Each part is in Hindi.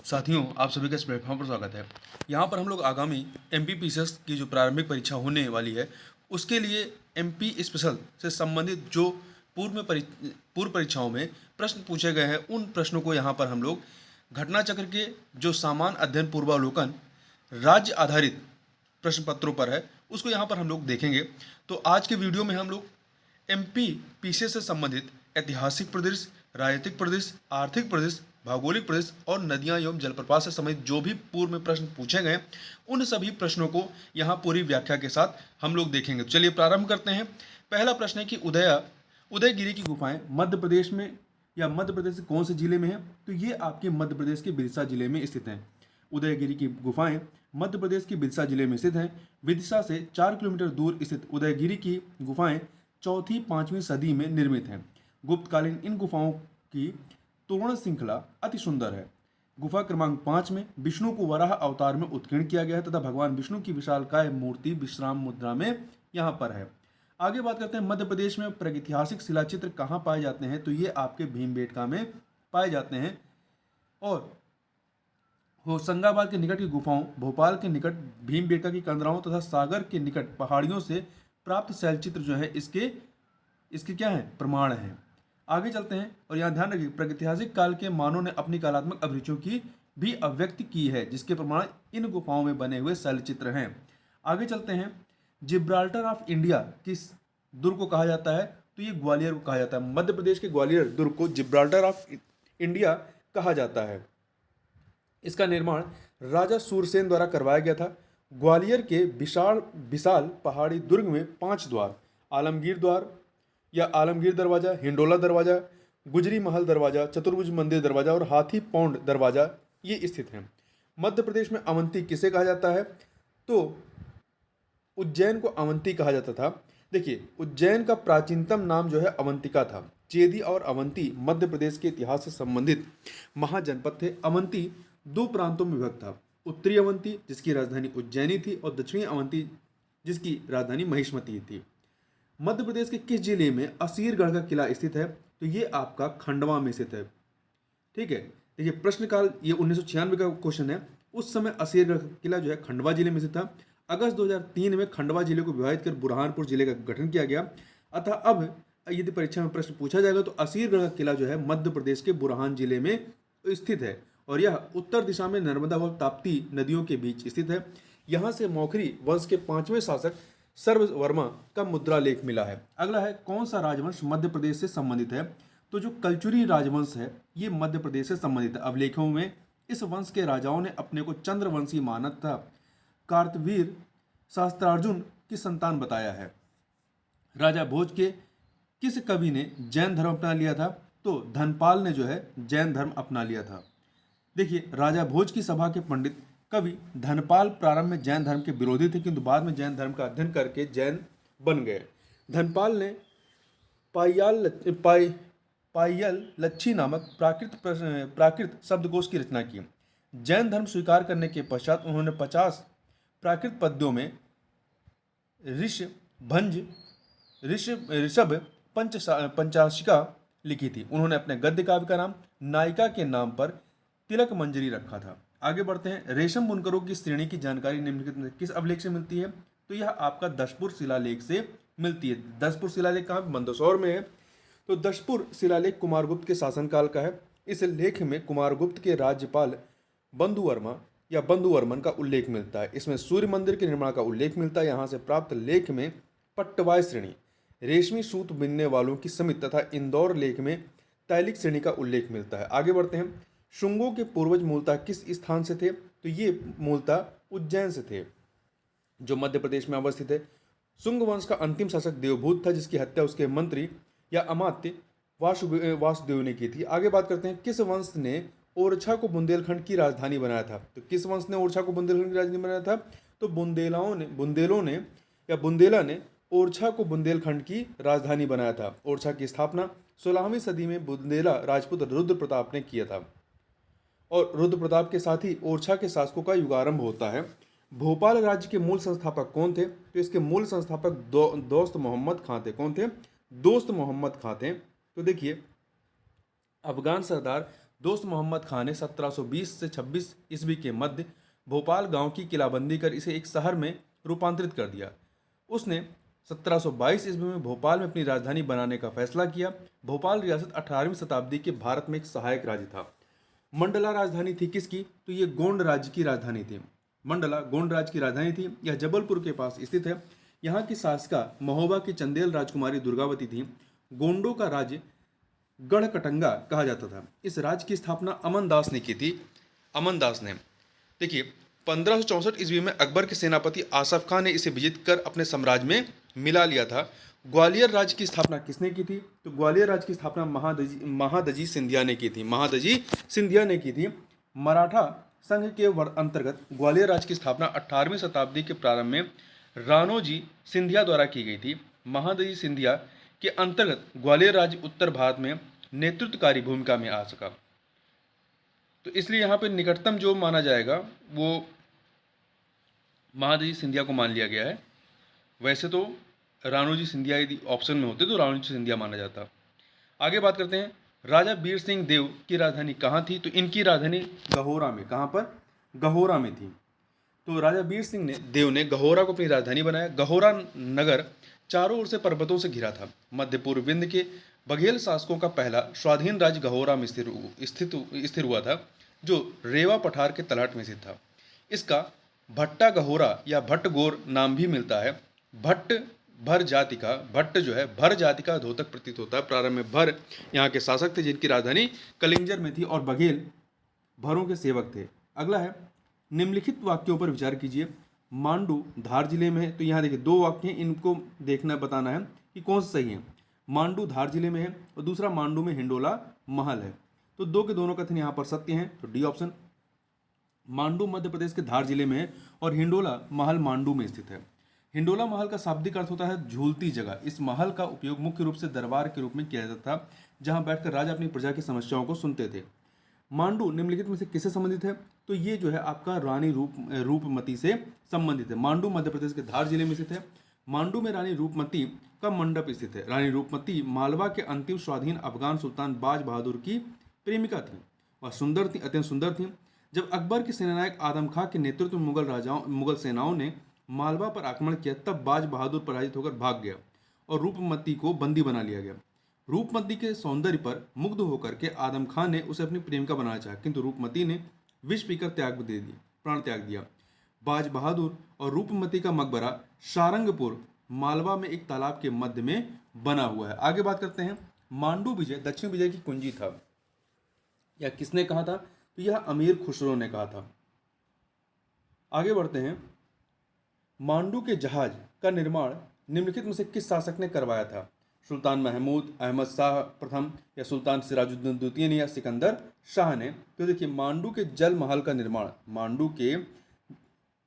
साथियों, आप सभी का इस प्लेटफॉर्म पर स्वागत है। यहाँ पर हम लोग आगामी एमपीपीसीएस की जो प्रारंभिक परीक्षा होने वाली है, उसके लिए एमपी स्पेशल से संबंधित जो पूर्व परीक्षाओं में प्रश्न पूछे गए हैं, उन प्रश्नों को यहाँ पर हम लोग घटना चक्र के जो सामान्य अध्ययन पूर्वावलोकन राज्य आधारित प्रश्न पत्रों पर है, उसको यहाँ पर हम लोग देखेंगे। तो आज के वीडियो में हम लोग एमपी पीसीएस से संबंधित ऐतिहासिक प्रदेश, राजनीतिक प्रदेश, आर्थिक प्रदेश, भौगोलिक प्रदेश और नदियां एवं जलप्रपात से संबंधित जो भी पूर्व में प्रश्न पूछे गए, उन सभी प्रश्नों को यहाँ पूरी व्याख्या के साथ हम लोग देखेंगे। तो चलिए प्रारंभ करते हैं। पहला प्रश्न है कि उदयगिरी की गुफाएं मध्य प्रदेश में या मध्य प्रदेश के कौन से जिले में है? तो ये आपके मध्य प्रदेश के बिरसा जिले में स्थित हैं। उदयगिरी की गुफाएं मध्य प्रदेश के बिरसा जिले में स्थित हैं। विदिशा से 4 किलोमीटर दूर स्थित उदयगिरी की गुफाएं 4वीं-5वीं सदी में निर्मित हैं। गुप्तकालीन इन गुफाओं की तोरण श्रृंखला अति सुंदर है। गुफा क्रमांक 5 में विष्णु को वराह अवतार में उत्कीर्ण किया गया है तथा भगवान विष्णु की विशालकाय मूर्ति विश्राम मुद्रा में यहाँ पर है। आगे बात करते हैं, मध्य प्रदेश में प्रागैतिहासिक शिलाचित्र कहाँ पाए जाते हैं? तो ये आपके भीमबेटका में पाए जाते हैं। और होशंगाबाद के निकट की गुफाओं, भोपाल के निकट भीमबेटका की कंदराओं तथा सागर के निकट पहाड़ियों से प्राप्त शैलचित्र जो है इसके क्या है? प्रमाण हैं। आगे चलते हैं और यहाँ ध्यान रखिए, प्रागैतिहासिक काल के मानव ने अपनी कलात्मक अभिरुचियों की भी अभिव्यक्ति की है, जिसके प्रमाण इन गुफाओं में बने हुए शैलचित्र हैं। आगे चलते हैं, जिब्राल्टर ऑफ इंडिया किस दुर्ग को कहा जाता है? तो ये ग्वालियर को कहा जाता है। मध्य प्रदेश के ग्वालियर दुर्ग को जिब्राल्टर ऑफ इंडिया कहा जाता है। इसका निर्माण राजा सूरसेन द्वारा करवाया गया था। ग्वालियर के विशाल पहाड़ी दुर्ग में 5 द्वार, आलमगीर द्वार या आलमगीर दरवाजा, हिंडोला दरवाजा, गुजरी महल दरवाजा, चतुर्भुज मंदिर दरवाजा और हाथी पौंड दरवाजा ये स्थित हैं। मध्य प्रदेश में अवंती किसे कहा जाता है? तो उज्जैन को अवंती कहा जाता था। देखिए, उज्जैन का प्राचीनतम नाम जो है अवंतिका था। चेदी और अवंती मध्य प्रदेश के इतिहास से संबंधित महाजनपद थे। अवंती 2 प्रांतों में विभक्त था, उत्तरी अवंती जिसकी राजधानी उज्जैनी थी और दक्षिणी अवंती जिसकी राजधानी महिष्मती थी। मध्य प्रदेश के किस जिले में असीरगढ़ का किला स्थित है? तो ये आपका खंडवा में स्थित है। ठीक है, देखिए प्रश्नकाल ये 1996 का क्वेश्चन है। उस समय असीरगढ़ का किला जो है खंडवा जिले में स्थित था। अगस्त 2003 में खंडवा जिले को विभाजित कर बुरहानपुर जिले का गठन किया गया। अतः अब यदि परीक्षा में प्रश्न पूछा जाएगा तो असीरगढ़ का किला जो है मध्य प्रदेश के बुरहान जिले में स्थित है और यह उत्तर दिशा में नर्मदा व ताप्ती नदियों के बीच स्थित है। यहाँ से मौखरी वंश के 5वें शासक सर्ववर्मा का मुद्रा लेख मिला है। अगला है, कौन सा राजवंश मध्य प्रदेश से संबंधित है? तो जो कलचुरी राजवंश है ये मध्य प्रदेश से संबंधित है। अभिलेखों में इस वंश के राजाओं ने अपने को चंद्रवंशी माना था। कार्तवीर सहस्त्रार्जुन की संतान बताया है। राजा भोज के किस कवि ने जैन धर्म अपना लिया था? तो धनपाल ने जो है जैन धर्म अपना लिया था। देखिए, राजा भोज की सभा के पंडित कवि धनपाल प्रारंभ में जैन धर्म के विरोधी थे, किंतु बाद में जैन धर्म का अध्ययन करके जैन बन गए। धनपाल ने पाइयल लच्छी नामक प्राकृत शब्दकोश की रचना की। जैन धर्म स्वीकार करने के पश्चात उन्होंने 50 प्राकृत पद्यों में ऋषभ पंचाशिका लिखी थी। उन्होंने अपने गद्य काव्य का नाम नायिका के नाम पर तिलक मंजरी रखा था। आगे बढ़ते हैं, रेशम बुनकरों की श्रेणी की जानकारी निम्नलिखित में किस अभिलेख से मिलती है? तो यह आपका दशपुर शिलालेख से मिलती है। दशपुर शिलालेख कहाँ? मंदसौर में है। तो दशपुर शिलालेख कुमारगुप्त के शासनकाल का है। इस लेख में कुमारगुप्त के राज्यपाल बंधुवर्मा या बंधुवर्मन का उल्लेख मिलता है। इसमें सूर्य मंदिर के निर्माण का उल्लेख मिलता है। यहाँ से प्राप्त लेख में पट्टवाय श्रेणी, रेशमी सूत बिनने वालों की समिति तथा इंदौर लेख में तैलिक श्रेणी का उल्लेख मिलता है। आगे बढ़ते हैं, शुंगों के पूर्वज मूलतः किस स्थान से थे? तो ये मूलतः उज्जैन से थे, जो मध्य प्रदेश में अवस्थित है। शुंग वंश का अंतिम शासक देवभूत था, जिसकी हत्या उसके मंत्री या अमात्य वासुदेव ने की थी। आगे बात करते हैं, किस वंश ने ओरछा को बुंदेलखंड की राजधानी बनाया था? तो किस वंश ने ओरछा को बुंदेलखंड की राजधानी बनाया था? तो बुंदेला ने ओरछा को बुंदेलखंड की राजधानी बनाया था। ओरछा की स्थापना 16वीं सदी में बुंदेला राजपूत रुद्र प्रताप ने किया था और रुद्र प्रताप के साथ ही ओरछा के शासकों का युगारंभ होता है। भोपाल राज्य के मूल संस्थापक कौन थे? तो इसके मूल संस्थापक दोस्त मोहम्मद खां थे। कौन थे? दोस्त मोहम्मद खां थे। तो देखिए, अफगान सरदार दोस्त मोहम्मद खान ने 1720 से 26 ईस्वी के मध्य भोपाल गांव की किलाबंदी कर इसे एक शहर में रूपांतरित कर दिया। उसने 1722 ईस्वी में भोपाल में अपनी राजधानी बनाने का फैसला किया। भोपाल रियासत 18वीं शताब्दी के भारत में एक सहायक राज्य था। मंडला राजधानी थी किसकी? तो ये गोंड राज्य की राजधानी थी। मंडला गोंड राज्य की राजधानी थी। यह जबलपुर के पास स्थित है। यहाँ की शासिका महोबा की चंदेल राजकुमारी दुर्गावती थी। गोंडों का राज्य गढ़कटंगा कहा जाता था। इस राज्य की स्थापना अमन दास ने की थी। अमन दास ने, देखिए, 1564 ईस्वी में अकबर के सेनापति आसफ खान ने इसे विजित कर अपने साम्राज्य में मिला लिया था। ग्वालियर राज्य की स्थापना किसने की थी? तो ग्वालियर राज्य की स्थापना महादजी सिंधिया ने की थी। महादजी सिंधिया ने की थी। मराठा संघ के अंतर्गत ग्वालियर राज्य की स्थापना 18वीं शताब्दी के प्रारंभ में राणोजी सिंधिया द्वारा की गई थी। महादजी सिंधिया के अंतर्गत ग्वालियर राज्य उत्तर भारत में नेतृत्वकारी भूमिका में आ सका। तो इसलिए यहाँ पे निकटतम जो माना जाएगा वो महादजी सिंधिया को मान लिया गया है। वैसे तो राणोजी सिंधिया यदि ऑप्शन में होते तो राणोजी सिंधिया माना जाता। आगे बात करते हैं, राजा वीर सिंह देव की राजधानी कहाँ थी? तो इनकी राजधानी गहोरा में। कहाँ पर? गहोरा में थी। तो राजा वीर सिंह देव ने गहोरा को अपनी राजधानी बनाया। गहोरा नगर चारों ओर से पर्वतों से घिरा था। मध्य पूर्व विंध्य के बघेल शासकों का पहला स्वाधीन राज्य गहोरा में स्थिर हुआ था, जो रेवा पठार के तलहट में स्थित था। इसका भट्टा गहोरा या भट्टगोर नाम भी मिलता है। भट्ट भर जाति का, भट्ट जो है भर जाति का धोतक प्रतीत होता है। प्रारंभ में भर यहाँ के शासक थे जिनकी राजधानी कलिंजर में थी और बघेल भरों के सेवक थे। अगला है, निम्नलिखित वाक्यों पर विचार कीजिए। मांडू धार जिले में है। तो यहाँ देखिए दो वाक्य हैं, इनको देखना बताना है कि कौन सा सही है। मांडू धार जिले में है और दूसरा मांडू में हिंडोला महल है। तो दो के दोनों कथन यहाँ पर सत्य हैं। तो डी ऑप्शन। मांडू मध्य प्रदेश के धार जिले में है और हिंडोला महल मांडू में स्थित है। हिंडोला महल का शाब्दिक अर्थ होता है झूलती जगह। इस महल का उपयोग मुख्य रूप से दरबार के रूप में किया जाता था, जहां बैठकर राजा अपनी प्रजा की समस्याओं को सुनते थे। मांडू निम्नलिखित में से किससे संबंधित है? तो ये जो है आपका रानी रूपमती से संबंधित है। मांडू मध्य प्रदेश के धार जिले में स्थित है। मांडू में रानी रूपमती का मंडप स्थित है। रानी रूपमती मालवा के अंतिम स्वाधीन अफगान सुल्तान बाज बहादुर की प्रेमिका थी। वह सुंदर थी, अत्यंत सुंदर थी। जब अकबर के सेनानायक आदम खां के नेतृत्व में मुगल सेनाओं ने मालवा पर आक्रमण किया, तब बाज बहादुर पराजित होकर भाग गया और रूपमती को बंदी बना लिया गया। रूपमती के सौंदर्य पर मुग्ध होकर के आदम खान ने उसे अपनी प्रेमिका बनाना चाहा, किंतु रूपमती ने विष पीकर प्राण त्याग दिया। बाज बहादुर और रूपमती का मकबरा सारंगपुर मालवा में एक तालाब के मध्य में बना हुआ है। आगे बात करते हैं, मांडू विजय दक्षिण विजय की कुंजी था। यह किसने कहा था? तो यह अमीर खुसरो ने कहा था। आगे बढ़ते हैं, मांडू के जहाज का निर्माण निम्नलिखित में से किस शासक ने करवाया था? सुल्तान महमूद, अहमद शाह प्रथम, या सुल्तान सिराजुद्दौला द्वितीय ने, या सिकंदर शाह ने? तो देखिए मांडू के जल महल का निर्माण, मांडू के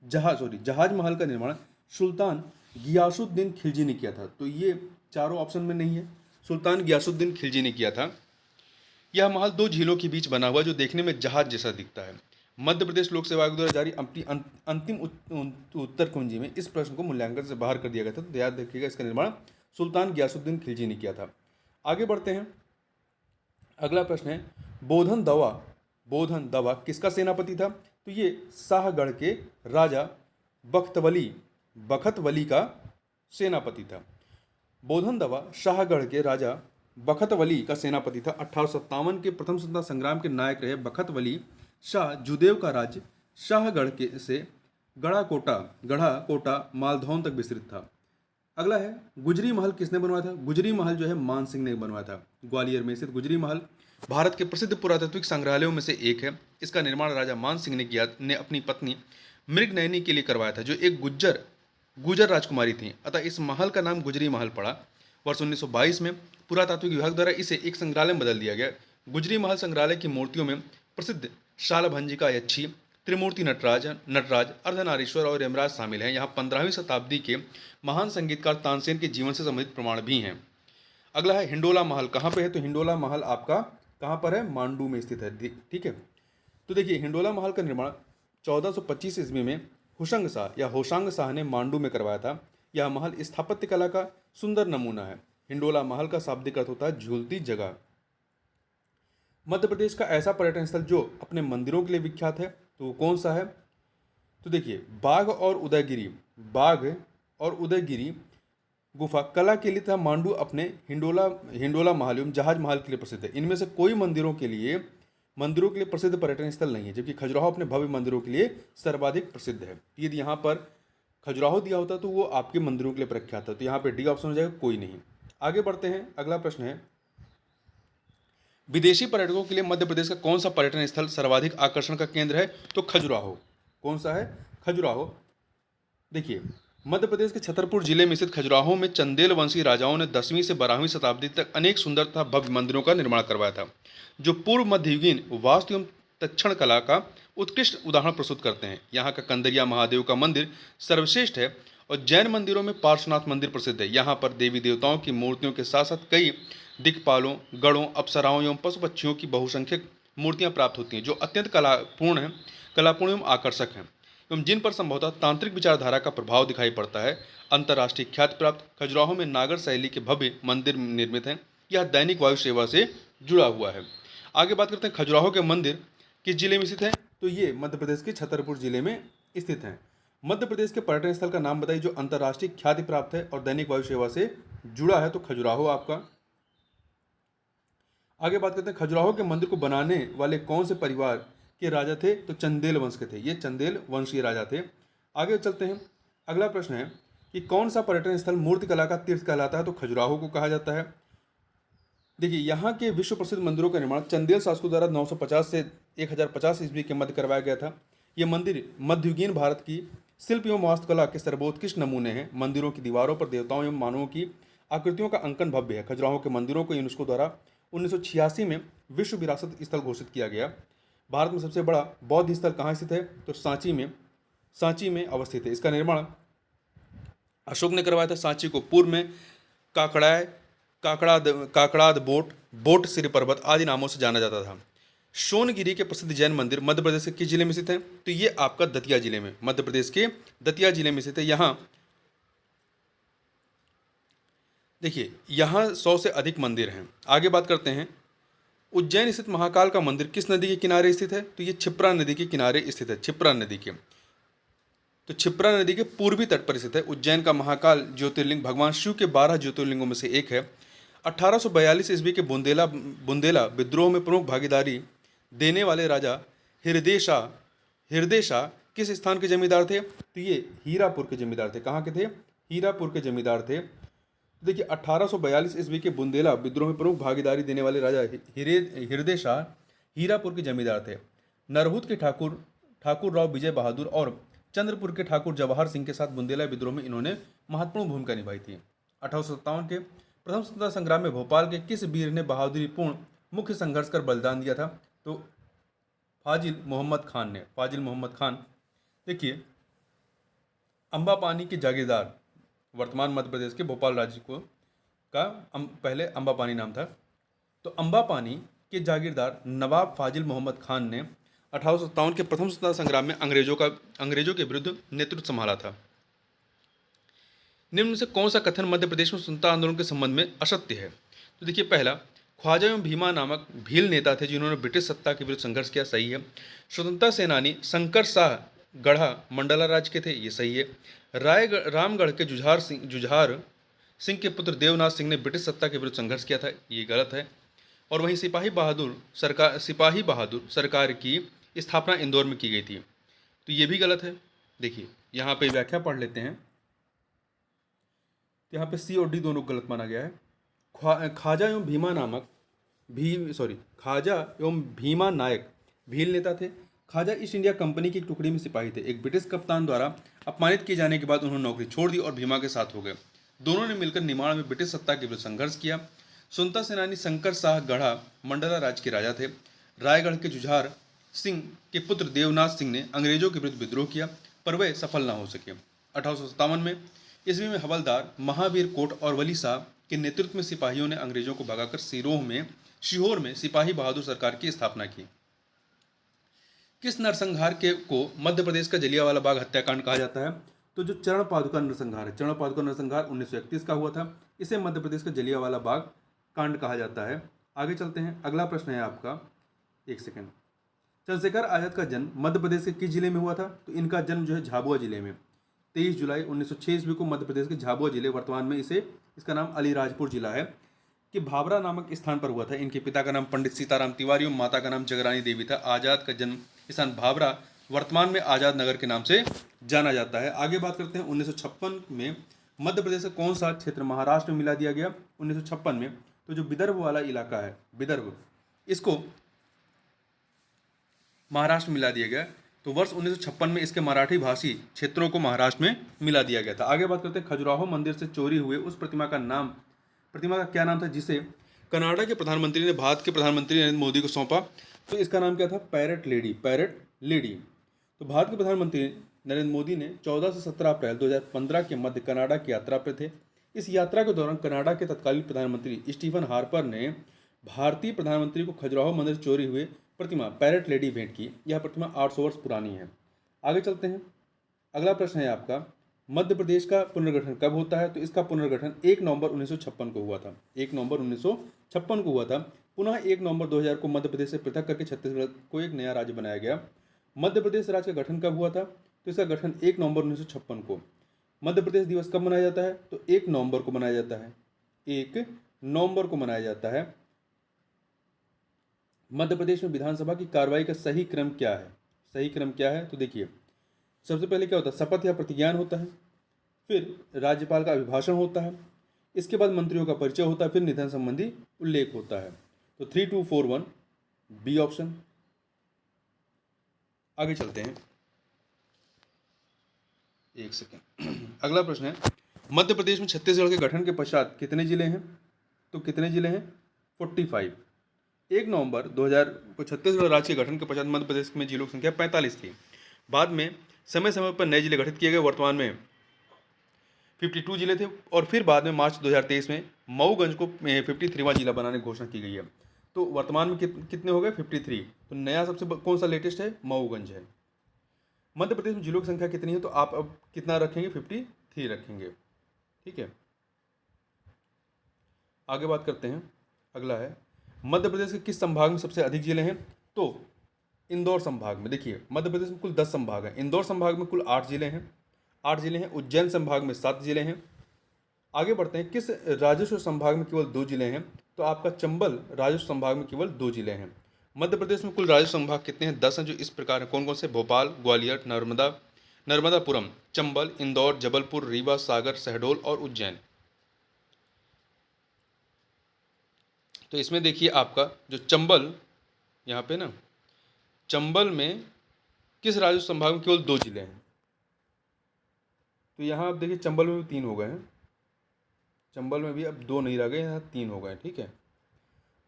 जहाज महल का निर्माण सुल्तान गियासुद्दीन खिलजी ने किया था। तो ये चारों ऑप्शन में नहीं है, सुल्तान गियासुद्दीन खिलजी ने किया था। यह महल दो झीलों के बीच बना हुआ जो देखने में जहाज जैसा दिखता है। मध्य प्रदेश लोक सेवा आयोग द्वारा जारी अंतिम उत्तर कुंजी में इस प्रश्न को मूल्यांकन से बाहर कर दिया गया था। तो याद रखिएगा, इसका निर्माण सुल्तान गियासुद्दीन खिलजी ने किया था। आगे बढ़ते हैं, अगला प्रश्न है, बोधन दवा किसका सेनापति था? तो ये शाहगढ़ के राजा बखतवली का सेनापति था। बोधन दवा शाहगढ़ के राजा बखतवली का सेनापति था। 1857 के प्रथम स्वतंत्रता संग्राम के नायक रहे बखतवली शाह जुदेव का राज्य शाहगढ़ के से गढ़ा कोटा मालधौन तक विस्तृत था। अगला है, गुजरी महल किसने बनवाया था? गुजरी महल जो है मान सिंह ने बनवाया था। ग्वालियर में स्थित गुजरी महल भारत के प्रसिद्ध पुरातात्विक संग्रहालयों में से एक है। इसका निर्माण राजा मान सिंह ने अपनी पत्नी मृगनयनी के लिए करवाया था, जो एक गुजर राजकुमारी थी। अतः इस महल का नाम गुजरी महल पड़ा। वर्ष 1922 में पुरातात्विक विभाग द्वारा इसे एक संग्रहालय में बदल दिया गया। गुजरी महल संग्रहालय की मूर्तियों में प्रसिद्ध शालभंजिका यक्षी, त्रिमूर्ति नटराज, अर्धनारीश्वर और यमराज शामिल हैं। यहाँ 15वीं शताब्दी के महान संगीतकार तानसेन के जीवन से संबंधित प्रमाण भी हैं। अगला है, हिंडोला महल कहाँ पे है? तो हिंडोला महल आपका कहाँ पर है? मांडू में स्थित है। ठीक है, तो देखिए हिंडोला महल का निर्माण 1425 ईस्वी में होशांग शाह ने मांडू में करवाया था। यह महल स्थापत्य कला का सुंदर नमूना है। हिंडोला महल का शाब्दिक अर्थ होता है झूलती जगह। मध्य प्रदेश का ऐसा पर्यटन स्थल जो अपने मंदिरों के लिए विख्यात है, तो वो कौन सा है? तो देखिए, बाघ और उदयगिरी गुफा कला के लिए तथा मांडू अपने हिंडोला हिंडोला महल एवं जहाज महल के लिए प्रसिद्ध है। इनमें से कोई मंदिरों के लिए प्रसिद्ध पर्यटन स्थल नहीं है, जबकि खजुराहो अपने भव्य मंदिरों के लिए सर्वाधिक प्रसिद्ध है। यदि यहाँ पर खजुराहो दिया होता तो वो आपके मंदिरों के लिए प्रख्यात है, तो यहाँ पे डी ऑप्शन हो जाएगा, कोई नहीं। आगे बढ़ते हैं, अगला प्रश्न है, विदेशी पर्यटकों के लिए मध्य प्रदेश का कौन सा पर्यटन स्थल सर्वाधिक आकर्षण का केंद्र है? तो खजुराहो। कौन सा है? खजुराहो। देखिए, मध्य प्रदेश के छतरपुर जिले में स्थित खजुराहो में चंदेल वंशी राजाओं ने 10वीं से 12वीं शताब्दी तक अनेक सुंदर तथा भव्य मंदिरों का निर्माण करवाया था, जो पूर्व मध्ययुगीन वास्तु एवं तक्षण कला का उत्कृष्ट उदाहरण प्रस्तुत करते हैं। यहाँ का कंदरिया महादेव का मंदिर सर्वश्रेष्ठ है और जैन मंदिरों में पार्श्वनाथ मंदिर प्रसिद्ध है। यहाँ पर देवी देवताओं की मूर्तियों के साथ साथ कई दिक्पालों, गणों, अप्सराओं एवं पशु पक्षियों की बहुसंख्यक मूर्तियाँ प्राप्त होती हैं, जो अत्यंत कलापूर्ण एवं आकर्षक हैं एवं जिन पर संभवतः तांत्रिक विचारधारा का प्रभाव दिखाई पड़ता है। अंतर्राष्ट्रीय ख्याति प्राप्त खजुराहो में नागर शैली के भव्य मंदिर निर्मित हैं। यह दैनिक वायु सेवा से जुड़ा हुआ है। आगे बात करते हैं, खजुराहो के मंदिर किस जिले में स्थित है? तो ये मध्य प्रदेश के छतरपुर जिले में स्थित है। मध्य प्रदेश के पर्यटन स्थल का नाम बताइए जो अंतर्राष्ट्रीय ख्याति प्राप्त है और दैनिक वायु सेवा से जुड़ा है, तो खजुराहो आपका। आगे बात करते हैं, खजुराहो के मंदिर को बनाने वाले कौन से परिवार के राजा थे? तो चंदेल वंश के थे, ये चंदेल वंशीय राजा थे। आगे चलते हैं, अगला प्रश्न है कि कौन सा पर्यटन स्थल मूर्तिकला का तीर्थ कहलाता है? तो खजुराहो को कहा जाता है। देखिए, यहाँ के विश्व प्रसिद्ध मंदिरों का निर्माण चंदेल शासकों द्वारा 950 से 1050 ईस्वी के मध्य करवाया गया था। ये मंदिर मध्ययुगीन भारत की शिल्प एवं वास्तुकला के सर्वोत्कृष्ट नमूने हैं। मंदिरों की दीवारों पर देवताओं एवं मानवों की आकृतियों का अंकन भव्य है। खजुराहो के मंदिरों को यूनेस्को द्वारा 1986 में विश्व विरासत स्थल घोषित किया गया। भारत में सबसे बड़ा बौद्ध स्थल कहाँ स्थित है? तो सांची में अवस्थित है। इसका निर्माण अशोक ने करवाया था। सांची को पूर्व में काकड़ाद बोट श्री पर्वत आदि नामों से जाना जाता था। सोनगिरी के प्रसिद्ध जैन मंदिर मध्य प्रदेश के किस जिले में स्थित है? तो ये आपका दतिया जिले में, मध्य प्रदेश के दतिया जिले में स्थित है। यहाँ देखिए, यहाँ 100 से अधिक मंदिर हैं। आगे बात करते हैं, उज्जैन स्थित महाकाल का मंदिर किस नदी के किनारे स्थित है? तो ये क्षिप्रा नदी के किनारे स्थित है, क्षिप्रा नदी के। तो क्षिप्रा नदी के पूर्वी तट पर स्थित है। उज्जैन का महाकाल ज्योतिर्लिंग भगवान शिव के 12 ज्योतिर्लिंगों में से एक है। 1842 ईस्वी के बुंदेला विद्रोह में प्रमुख भागीदारी देने वाले राजा हृदय शाह किस स्थान के जमींदार थे? तो ये हीरापुर के जमींदार थे। कहाँ के थे? हीरापुर के जमींदार थे। देखिए, 1842 ईस्वी के बुंदेला विद्रोह में प्रमुख भागीदारी देने वाले राजा हृदय शाह हीरापुर के जमींदार थे। नरहुत के ठाकुर राव विजय बहादुर और चंद्रपुर के ठाकुर जवाहर सिंह के साथ बुंदेला विद्रोह में इन्होंने महत्वपूर्ण भूमिका निभाई थी। 1857 के प्रथम स्वतंत्रता संग्राम में भोपाल के किस वीर ने बहादुरीपूर्ण मुख्य संघर्ष कर बलिदान दिया था? तो फाजिल मोहम्मद खान। देखिए, अंबापानी के जागीरदार, वर्तमान मध्य प्रदेश के भोपाल राज्य पहले अंबापानी नाम था। तो अंबापानी के जागीरदार नवाब फाजिल मोहम्मद खान ने 1857 के प्रथम स्वतंत्रता संग्राम में अंग्रेजों के विरुद्ध नेतृत्व संभाला था। निम्न में से कौन सा कथन मध्य प्रदेश में स्वतंत्रता आंदोलन के संबंध में असत्य है? तो देखिए, पहला, ख्वाजा एवं भीमा नामक भील नेता थे जिन्होंने ब्रिटिश सत्ता के विरुद्ध संघर्ष किया, सही है। स्वतंत्रता सेनानी शंकर शाह गढ़ा मंडला राज्य के थे, ये सही है। रामगढ़ के जुझार सिंह के पुत्र देवनाथ सिंह ने ब्रिटिश सत्ता के विरुद्ध संघर्ष किया था, ये गलत है। और वहीं सिपाही बहादुर सरकार की स्थापना इंदौर में की गई थी, तो ये भी गलत है। देखिए, यहाँ पे व्याख्या पढ़ लेते हैं। यहाँ पे सी और डी दोनों गलत माना गया है। ख्वाजा एवं भीमा नायक भील नेता थे। ख्वाजा ईस्ट इंडिया कंपनी की एक टुकड़ी में सिपाही थे। एक ब्रिटिश कप्तान द्वारा अपमानित किए जाने के बाद उन्होंने नौकरी छोड़ दी और भीमा के साथ हो गए। दोनों ने मिलकर निमाड़ में ब्रिटिश सत्ता के विरुद्ध संघर्ष किया। स्वतंत्रता सेनानी शंकर शाह गढ़ा मंडला राज्य के राजा थे। रायगढ़ के जुझार सिंह के पुत्र देवनाथ सिंह ने अंग्रेजों के विरुद्ध विद्रोह किया, पर वे सफल न हो सके। 1857 में ईस्वी में हवलदार महावीर कोट और वली शाह के नेतृत्व में सिपाहियों ने अंग्रेजों को भगाकर सीहोर में सिपाही बहादुर सरकार की स्थापना की। किस नरसंहार को मध्य प्रदेश का जलियांवाला बाग हत्याकांड कहा जाता है? तो जो चरण पादुका नरसंहार है, चरण पादुका नरसंहार 1931 का हुआ था, इसे मध्य प्रदेश का जलियांवाला बाग कांड कहा जाता है। आगे चलते हैं, अगला प्रश्न है आपका एक सेकेंड। चंद्रशेखर आजाद का जन्म मध्य प्रदेश के किस जिले में हुआ था? तो इनका जन्म जो है झाबुआ जिले में 23 जुलाई 1906 ईस्वी को मध्य प्रदेश के झाबुआ जिले, वर्तमान में इसका नाम अलीराजपुर जिला है, कि भाभरा नामक स्थान पर हुआ था। इनके पिता का नाम पंडित सीताराम तिवारी और माता का नाम जगरानी देवी था। आजाद का जन्म स्थान भाभरा वर्तमान में आजाद नगर के नाम से जाना जाता है। आगे बात करते हैं 1956 में मध्य प्रदेश का कौन सा क्षेत्र महाराष्ट्र में मिला दिया गया? 1956 में तो जो विदर्भ वाला इलाका है, विदर्भ, इसको महाराष्ट्र में मिला दिया गया। तो वर्ष 1956 में इसके मराठी भाषी क्षेत्रों को महाराष्ट्र में मिला दिया गया था। आगे बात करते हैं खजुराहो मंदिर से चोरी हुए उस प्रतिमा का क्या नाम था जिसे कनाडा के प्रधानमंत्री ने भारत के प्रधानमंत्री नरेंद्र मोदी को सौंपा? तो इसका नाम क्या था? Parrot lady. तो भारत के प्रधानमंत्री नरेंद्र मोदी ने 14 से 17 अप्रैल 2015 के मध्य कनाडा की यात्रा पर थे। इस यात्रा के दौरान कनाडा के तत्कालीन प्रधानमंत्री स्टीफन हार्पर ने भारतीय प्रधानमंत्री को खजुराहो मंदिर चोरी हुए प्रतिमा पैरट लेडी भेंट की। यह प्रतिमा 800 वर्ष पुरानी है। आगे चलते हैं। अगला प्रश्न है आपका, मध्य प्रदेश का पुनर्गठन कब होता है? तो इसका पुनर्गठन 1 नवंबर 1956 को हुआ था। 1 नवंबर 1956 को हुआ था। पुनः 1 नवंबर 2000 को मध्य प्रदेश से पृथक करके छत्तीसगढ़ को एक नया राज्य बनाया गया। मध्य प्रदेश राज्य का गठन कब हुआ था? तो इसका गठन 1 नवंबर 1956 को। मध्य प्रदेश दिवस कब मनाया जाता है? तो 1 नवंबर को मनाया जाता है। 1 नवंबर को मनाया जाता है। मध्य प्रदेश में विधानसभा की कार्रवाई का सही क्रम क्या है? सही क्रम क्या है? तो देखिए, सबसे पहले क्या होता है? शपथ या प्रतिज्ञान होता है, फिर राज्यपाल का अभिभाषण होता है, इसके बाद मंत्रियों का परिचय होता है, फिर निधन संबंधी उल्लेख होता है। तो 3241 बी ऑप्शन। आगे चलते हैं, एक सेकेंड। अगला प्रश्न है, मध्य प्रदेश में छत्तीसगढ़ के गठन के पश्चात कितने जिले हैं? तो कितने जिले हैं? 45। 1 नवंबर 2000 को छत्तीसगढ़ राज्य के गठन के पश्चात मध्य प्रदेश में जिलों की संख्या 45 थी। बाद में समय समय पर नए जिले गठित किए गए। वर्तमान में 52 जिले थे और फिर बाद में मार्च 2023 में मऊगंज को 53वां जिला बनाने की घोषणा की गई है। तो वर्तमान में कितने हो गए? 53। तो नया सबसे कौन सा लेटेस्ट है? मऊगंज है। मध्य प्रदेश में जिलों की संख्या कितनी है? तो आप अब कितना रखेंगे? 53 रखेंगे। ठीक है। आगे बात करते हैं। अगला है, मध्य प्रदेश के किस संभाग में सबसे अधिक जिले हैं? तो इंदौर संभाग में। देखिए, मध्य प्रदेश में कुल 10 संभाग हैं। इंदौर संभाग में कुल 8 जिले हैं। 8 जिले हैं। उज्जैन संभाग में 7 जिले हैं। आगे बढ़ते हैं, किस राजस्व संभाग में केवल 2 जिले हैं? तो आपका चंबल राजस्व संभाग में केवल 2 जिले हैं। मध्य प्रदेश में कुल राजस्व संभाग कितने हैं? 10 हैं, जो इस प्रकार हैं। कौन कौन से? भोपाल, ग्वालियर, नर्मदापुरम, चंबल, इंदौर, जबलपुर, रीवा, सागर, शहडोल और उज्जैन। तो इसमें देखिए, आपका जो चंबल, यहाँ पे ना, चंबल में किस राजस्व संभाग में केवल 2 जिले हैं? तो यहाँ आप देखिए, चंबल में भी 3 हो गए हैं। चंबल में भी अब 2 नहीं रह गए, यहाँ 3 हो गए। ठीक है।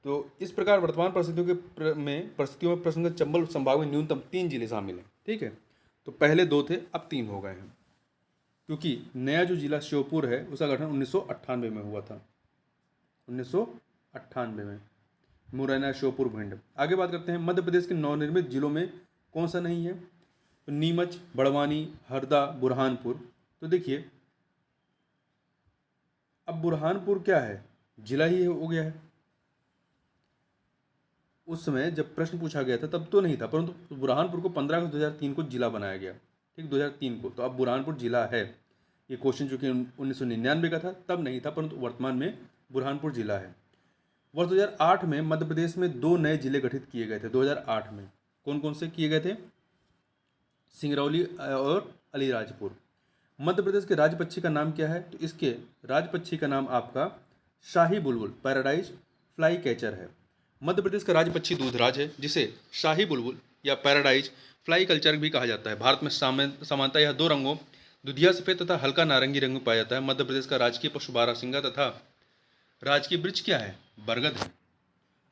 तो इस प्रकार वर्तमान परिस्थितियों में प्रसंग चंबल संभाग में न्यूनतम 3 जिले शामिल हैं। ठीक है। तो पहले 2 थे, अब 3 हो गए हैं, क्योंकि नया जो जिला श्योपुर है उसका गठन 1998 में हुआ था। 1998 में मुरैना, श्योपुर, भिंड। आगे बात करते हैं, मध्य प्रदेश के नवनिर्मित जिलों में कौन सा नहीं है? तो नीमच, बड़वानी, हरदा, बुरहानपुर। तो देखिए, अब बुरहानपुर क्या है? जिला ही हो गया है। उस समय जब प्रश्न पूछा गया था तब तो नहीं था, परंतु बुरहानपुर को 15 अगस्त 2003 को जिला बनाया गया। ठीक, 2003 को। तो अब बुरहानपुर जिला है। ये क्वेश्चन चूंकि 1999 का था, तब नहीं था, परंतु वर्तमान में बुरहानपुर जिला है। वर्ष 2008 में मध्य प्रदेश में 2 नए जिले गठित किए गए थे। 2008 में कौन कौन से किए गए थे? सिंगरौली और अलीराजपुर। मध्य प्रदेश के राज्य पक्षी का नाम क्या है? तो इसके राज्य पक्षी का नाम आपका शाही बुलबुल, पैराडाइज फ्लाई कैचर है। मध्य प्रदेश का राज्य पक्षी दूधराज है, जिसे शाही बुलबुल या पैराडाइज फ्लाई कल्चर भी कहा जाता है। भारत में सामान्यतः यह 2 रंगों, दुधिया सफेद तथा हल्का नारंगी रंग में पाया जाता है। मध्य प्रदेश का राजकीय पशु बारहसिंगा तथा राजकीय वृक्ष क्या है? बरगद है।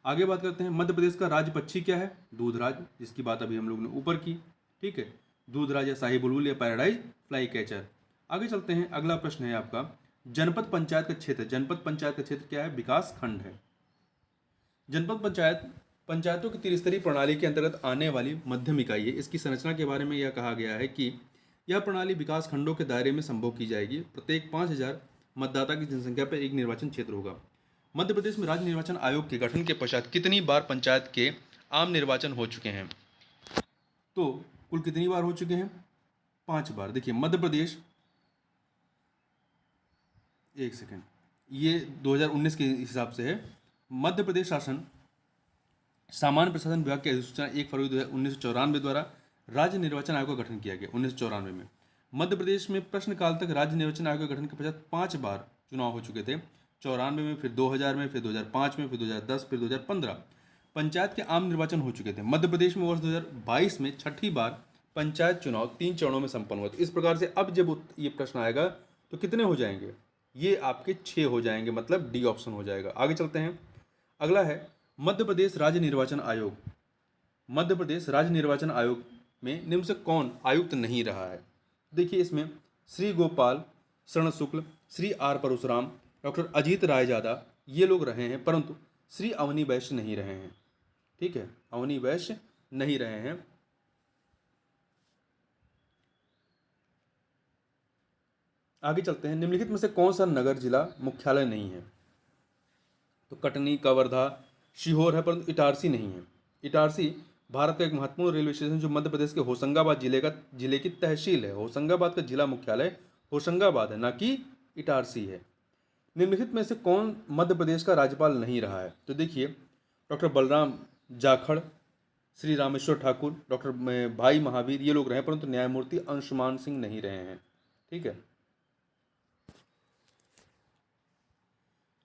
आगे बात करते हैं, मध्य प्रदेश का राज्य पक्षी क्या है? दूधराज, जिसकी बात अभी हम लोग ने ऊपर की। ठीक है। दूधराज या शाही बुलबुल या पैराडाइज फ्लाई कैचर। आगे चलते हैं। अगला प्रश्न है आपका, जनपद पंचायत का क्षेत्र। जनपद पंचायत का क्षेत्र क्या है? विकास खंड है। जनपद पंचायतों की त्रिस्तरीय प्रणाली के अंतर्गत आने वाली मध्यम इकाई है। इसकी संरचना के बारे में यह कहा गया है कि यह प्रणाली विकास खंडों के दायरे में संभव की जाएगी। प्रत्येक 5000 मतदाता की जनसंख्या पर एक निर्वाचन क्षेत्र होगा। मध्य प्रदेश में राज्य निर्वाचन आयोग के गठन के पश्चात कितनी बार पंचायत के आम निर्वाचन हो चुके हैं। तो कुल कितनी बार हो चुके हैं? 5 बार। देखिए मध्य प्रदेश, एक सेकेंड, ये 2019 के हिसाब से है। मध्य प्रदेश शासन सामान्य प्रशासन विभाग की अधिसूचना 1 फरवरी 1994 द्वारा राज्य निर्वाचन आयोग का गठन किया गया 1994 में। मध्य प्रदेश में प्रश्नकाल तक राज्य निर्वाचन आयोग के गठन के पश्चात 5 बार चुनाव हो चुके थे। 94 में, फिर 2000 में, फिर 2005 में, फिर 2010, फिर 2015 पंचायत के आम निर्वाचन हो चुके थे। मध्य प्रदेश में वर्ष 2022 में छठी बार पंचायत चुनाव 3 चरणों में संपन्न हुआ था। इस प्रकार से अब जब ये प्रश्न आएगा तो कितने हो जाएंगे? ये आपके 6 हो जाएंगे, मतलब डी ऑप्शन हो जाएगा। आगे चलते हैं। अगला है मध्य प्रदेश राज्य निर्वाचन आयोग। मध्य प्रदेश राज्य निर्वाचन आयोग में निम्न से कौन आयुक्त नहीं रहा है? देखिए इसमें श्री गोपाल शरण शुक्ल, श्री आर परशुराम, डॉक्टर अजीत रायजादा ये लोग रहे हैं, परंतु श्री अवनी वैश्य नहीं रहे हैं। ठीक है, अवनी वैश्य नहीं रहे हैं। आगे चलते हैं। निम्नलिखित में से कौन सा नगर जिला मुख्यालय नहीं है? तो कटनी, कवर्धा, सीहोर है, परंतु इटारसी नहीं है। इटारसी भारत का एक महत्वपूर्ण रेलवे स्टेशन जो मध्य प्रदेश के होशंगाबाद जिले की तहसील है। होशंगाबाद का जिला मुख्यालय होशंगाबाद है, ना कि इटारसी है। निम्नलिखित में से कौन मध्य प्रदेश का राज्यपाल नहीं रहा है? तो देखिए डॉक्टर बलराम जाखड़, श्री रामेश्वर ठाकुर, डॉक्टर भाई महावीर ये लोग रहे, परंतु न्यायमूर्ति अंशुमान सिंह नहीं रहे हैं। ठीक है।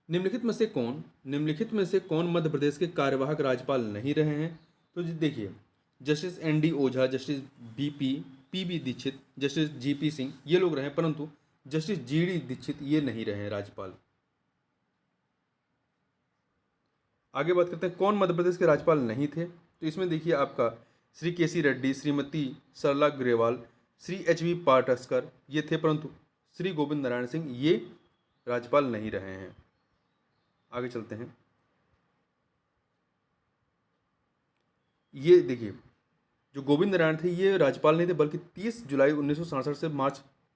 निम्नलिखित में से कौन मध्य प्रदेश के कार्यवाहक राज्यपाल नहीं रहे हैं? तो देखिए justice N D. Ojha, justice P B. Dixit, justice G P. Singh ये लोग रहे, परंतु जस्टिस जी.डी. दीक्षित ये नहीं रहे हैं राज्यपाल। आगे बात करते हैं कौन मध्य प्रदेश के राज्यपाल नहीं थे। तो इसमें देखिए आपका श्री के.सी. रेड्डी, श्रीमती सरला ग्रेवाल, श्री एच.वी. पाटस्कर ये थे, परंतु श्री गोविंद नारायण सिंह ये राज्यपाल नहीं रहे हैं। आगे चलते हैं। ये देखिए जो गोविंद नारायण थे ये राज्यपाल नहीं थे, बल्कि 30 जुलाई 1967 से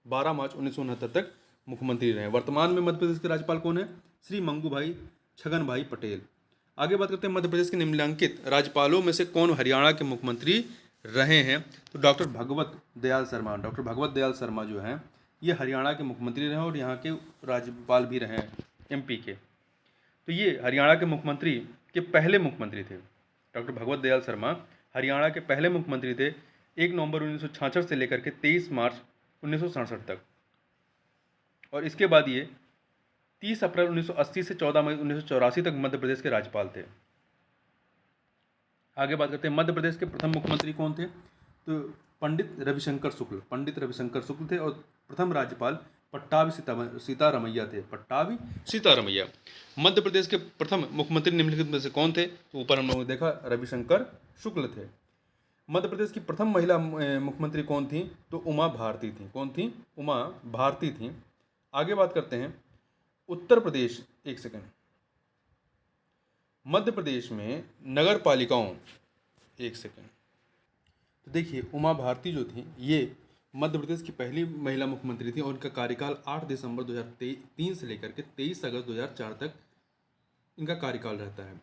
12 मार्च 1969 तक मुख्यमंत्री रहे। वर्तमान में मध्य प्रदेश के राज्यपाल कौन है? श्री मंगू भाई छगन भाई पटेल। आगे बात करते हैं मध्य प्रदेश के निम्नलिखित राज्यपालों में से कौन हरियाणा के मुख्यमंत्री रहे हैं? तो डॉक्टर भगवत दयाल शर्मा। डॉक्टर भगवत दयाल शर्मा जो हैं ये हरियाणा के मुख्यमंत्री रहे और यहाँ के राज्यपाल भी रहे हैं एमपी के। तो ये हरियाणा के मुख्यमंत्री के पहले मुख्यमंत्री थे। डॉक्टर भगवत दयाल शर्मा हरियाणा के पहले मुख्यमंत्री थे 1 नवंबर 1966 से लेकर के 23 मार्च 1967 तक, और इसके बाद ये 30 अप्रैल 1980 से 14 मई 1984 तक मध्य प्रदेश के राज्यपाल थे। आगे बात करते हैं मध्य प्रदेश के प्रथम मुख्यमंत्री कौन थे? तो पंडित रविशंकर शुक्ल थे, और प्रथम राज्यपाल पट्टाभी सीतारमैया थे। पट्टाभी सीतारमैया। मध्य प्रदेश के प्रथम मुख्यमंत्री निम्नलिखित में से कौन थे? तो ऊपर हम लोगों ने देखा रविशंकर शुक्ल थे। मध्य प्रदेश की प्रथम महिला मुख्यमंत्री कौन थी? तो उमा भारती थी। कौन थी? उमा भारती थी। आगे बात करते हैं उत्तर प्रदेश। एक सेकंड। मध्य प्रदेश में नगर पालिकाओं, एक सेकंड, तो देखिए उमा भारती जो थी ये मध्य प्रदेश की पहली महिला मुख्यमंत्री थी, और उनका कार्यकाल 8 दिसंबर 2003 से लेकर के 23 अगस्त 2004 तक इनका कार्यकाल रहता है।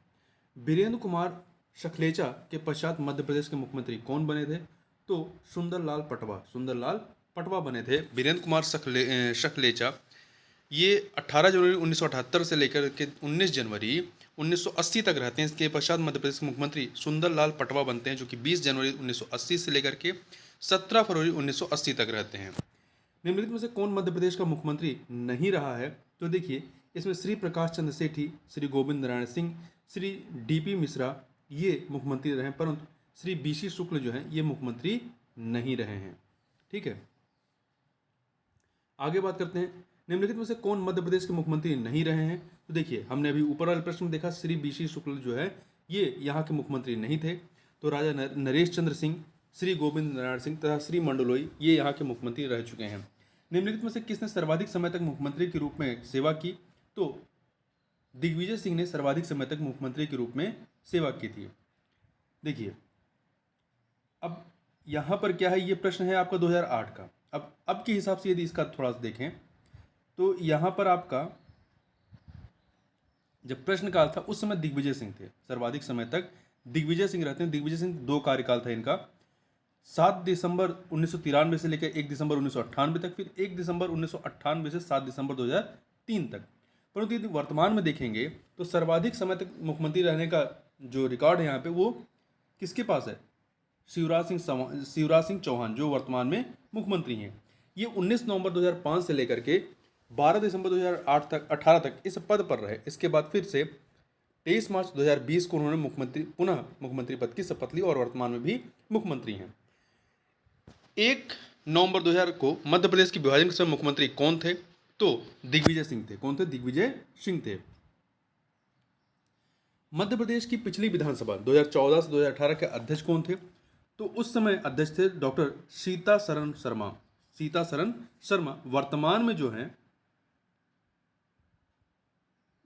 वीरेंद्र कुमार शखलेचा के पश्चात मध्य प्रदेश के मुख्यमंत्री कौन बने थे? तो सुंदरलाल पटवा बने थे। वीरेंद्र कुमार शखलेचा ये 18 जनवरी 1978 से लेकर के 19 जनवरी 1980 तक रहते हैं। इसके पश्चात मध्य प्रदेश के मुख्यमंत्री सुंदरलाल पटवा बनते हैं, जो कि 20 जनवरी 1980 से लेकर के 17 फरवरी 1980 तक रहते हैं। निम्नलिखित में से कौन मध्य प्रदेश का मुख्यमंत्री नहीं रहा है? तो देखिए इसमें श्री प्रकाश चंद्र सेठी, श्री गोविंद नारायण सिंह, श्री डी.पी. मिश्रा ये मुख्यमंत्री रहे, परंतु श्री बी.सी. शुक्ल जो हैं ये मुख्यमंत्री नहीं रहे हैं। ठीक है। आगे बात करते हैं निम्नलिखित में से कौन मध्य प्रदेश के मुख्यमंत्री नहीं रहे हैं? तो देखिए हमने अभी ऊपर वाले प्रश्न में देखा श्री बी.सी. शुक्ल जो है ये यहाँ के मुख्यमंत्री नहीं थे। तो राजा नरेश चंद्र सिंह, श्री गोविंद नारायण सिंह तथा श्री मंडलोई ये यहाँ के मुख्यमंत्री रह चुके हैं। निम्नलिखित में से किसने सर्वाधिक समय तक मुख्यमंत्री के रूप में सेवा की? तो दिग्विजय सिंह ने सर्वाधिक समय तक मुख्यमंत्री के रूप में सेवा की थी। देखिए अब यहाँ पर क्या है, ये प्रश्न है आपका 2008 का। अब के हिसाब से यदि इसका थोड़ा सा देखें तो यहाँ पर आपका जब प्रश्नकाल था उस समय दिग्विजय सिंह थे, सर्वाधिक समय तक दिग्विजय सिंह रहते हैं। दिग्विजय सिंह 2 कार्यकाल था इनका, 7 दिसंबर 1993 से लेकर 1 दिसंबर 1998 तक, फिर 1 दिसंबर 1998 से 7 दिसंबर 2003 तक। परंतु यदि वर्तमान में देखेंगे तो सर्वाधिक समय तक मुख्यमंत्री रहने का जो रिकॉर्ड है यहाँ पे वो किसके पास है? शिवराज सिंह चौहान, जो वर्तमान में मुख्यमंत्री हैं। ये 19 नवंबर 2005 से लेकर के 12 दिसंबर 2008 तक 18 तक इस पद पर रहे। इसके बाद फिर से 23 मार्च 2020 को उन्होंने पुनः मुख्यमंत्री पद की शपथ ली और वर्तमान में भी मुख्यमंत्री हैं। 1 नवंबर 2000 को मध्य प्रदेश की विभाजन के समय मुख्यमंत्री कौन थे? तो दिग्विजय सिंह थे। कौन थे? दिग्विजय सिंह थे। मध्य प्रदेश की पिछली विधानसभा 2014 से 2018 के अध्यक्ष कौन थे? तो उस समय अध्यक्ष थे डॉक्टर सीतासरन शर्मा। सीतासरन शर्मा। वर्तमान में जो है,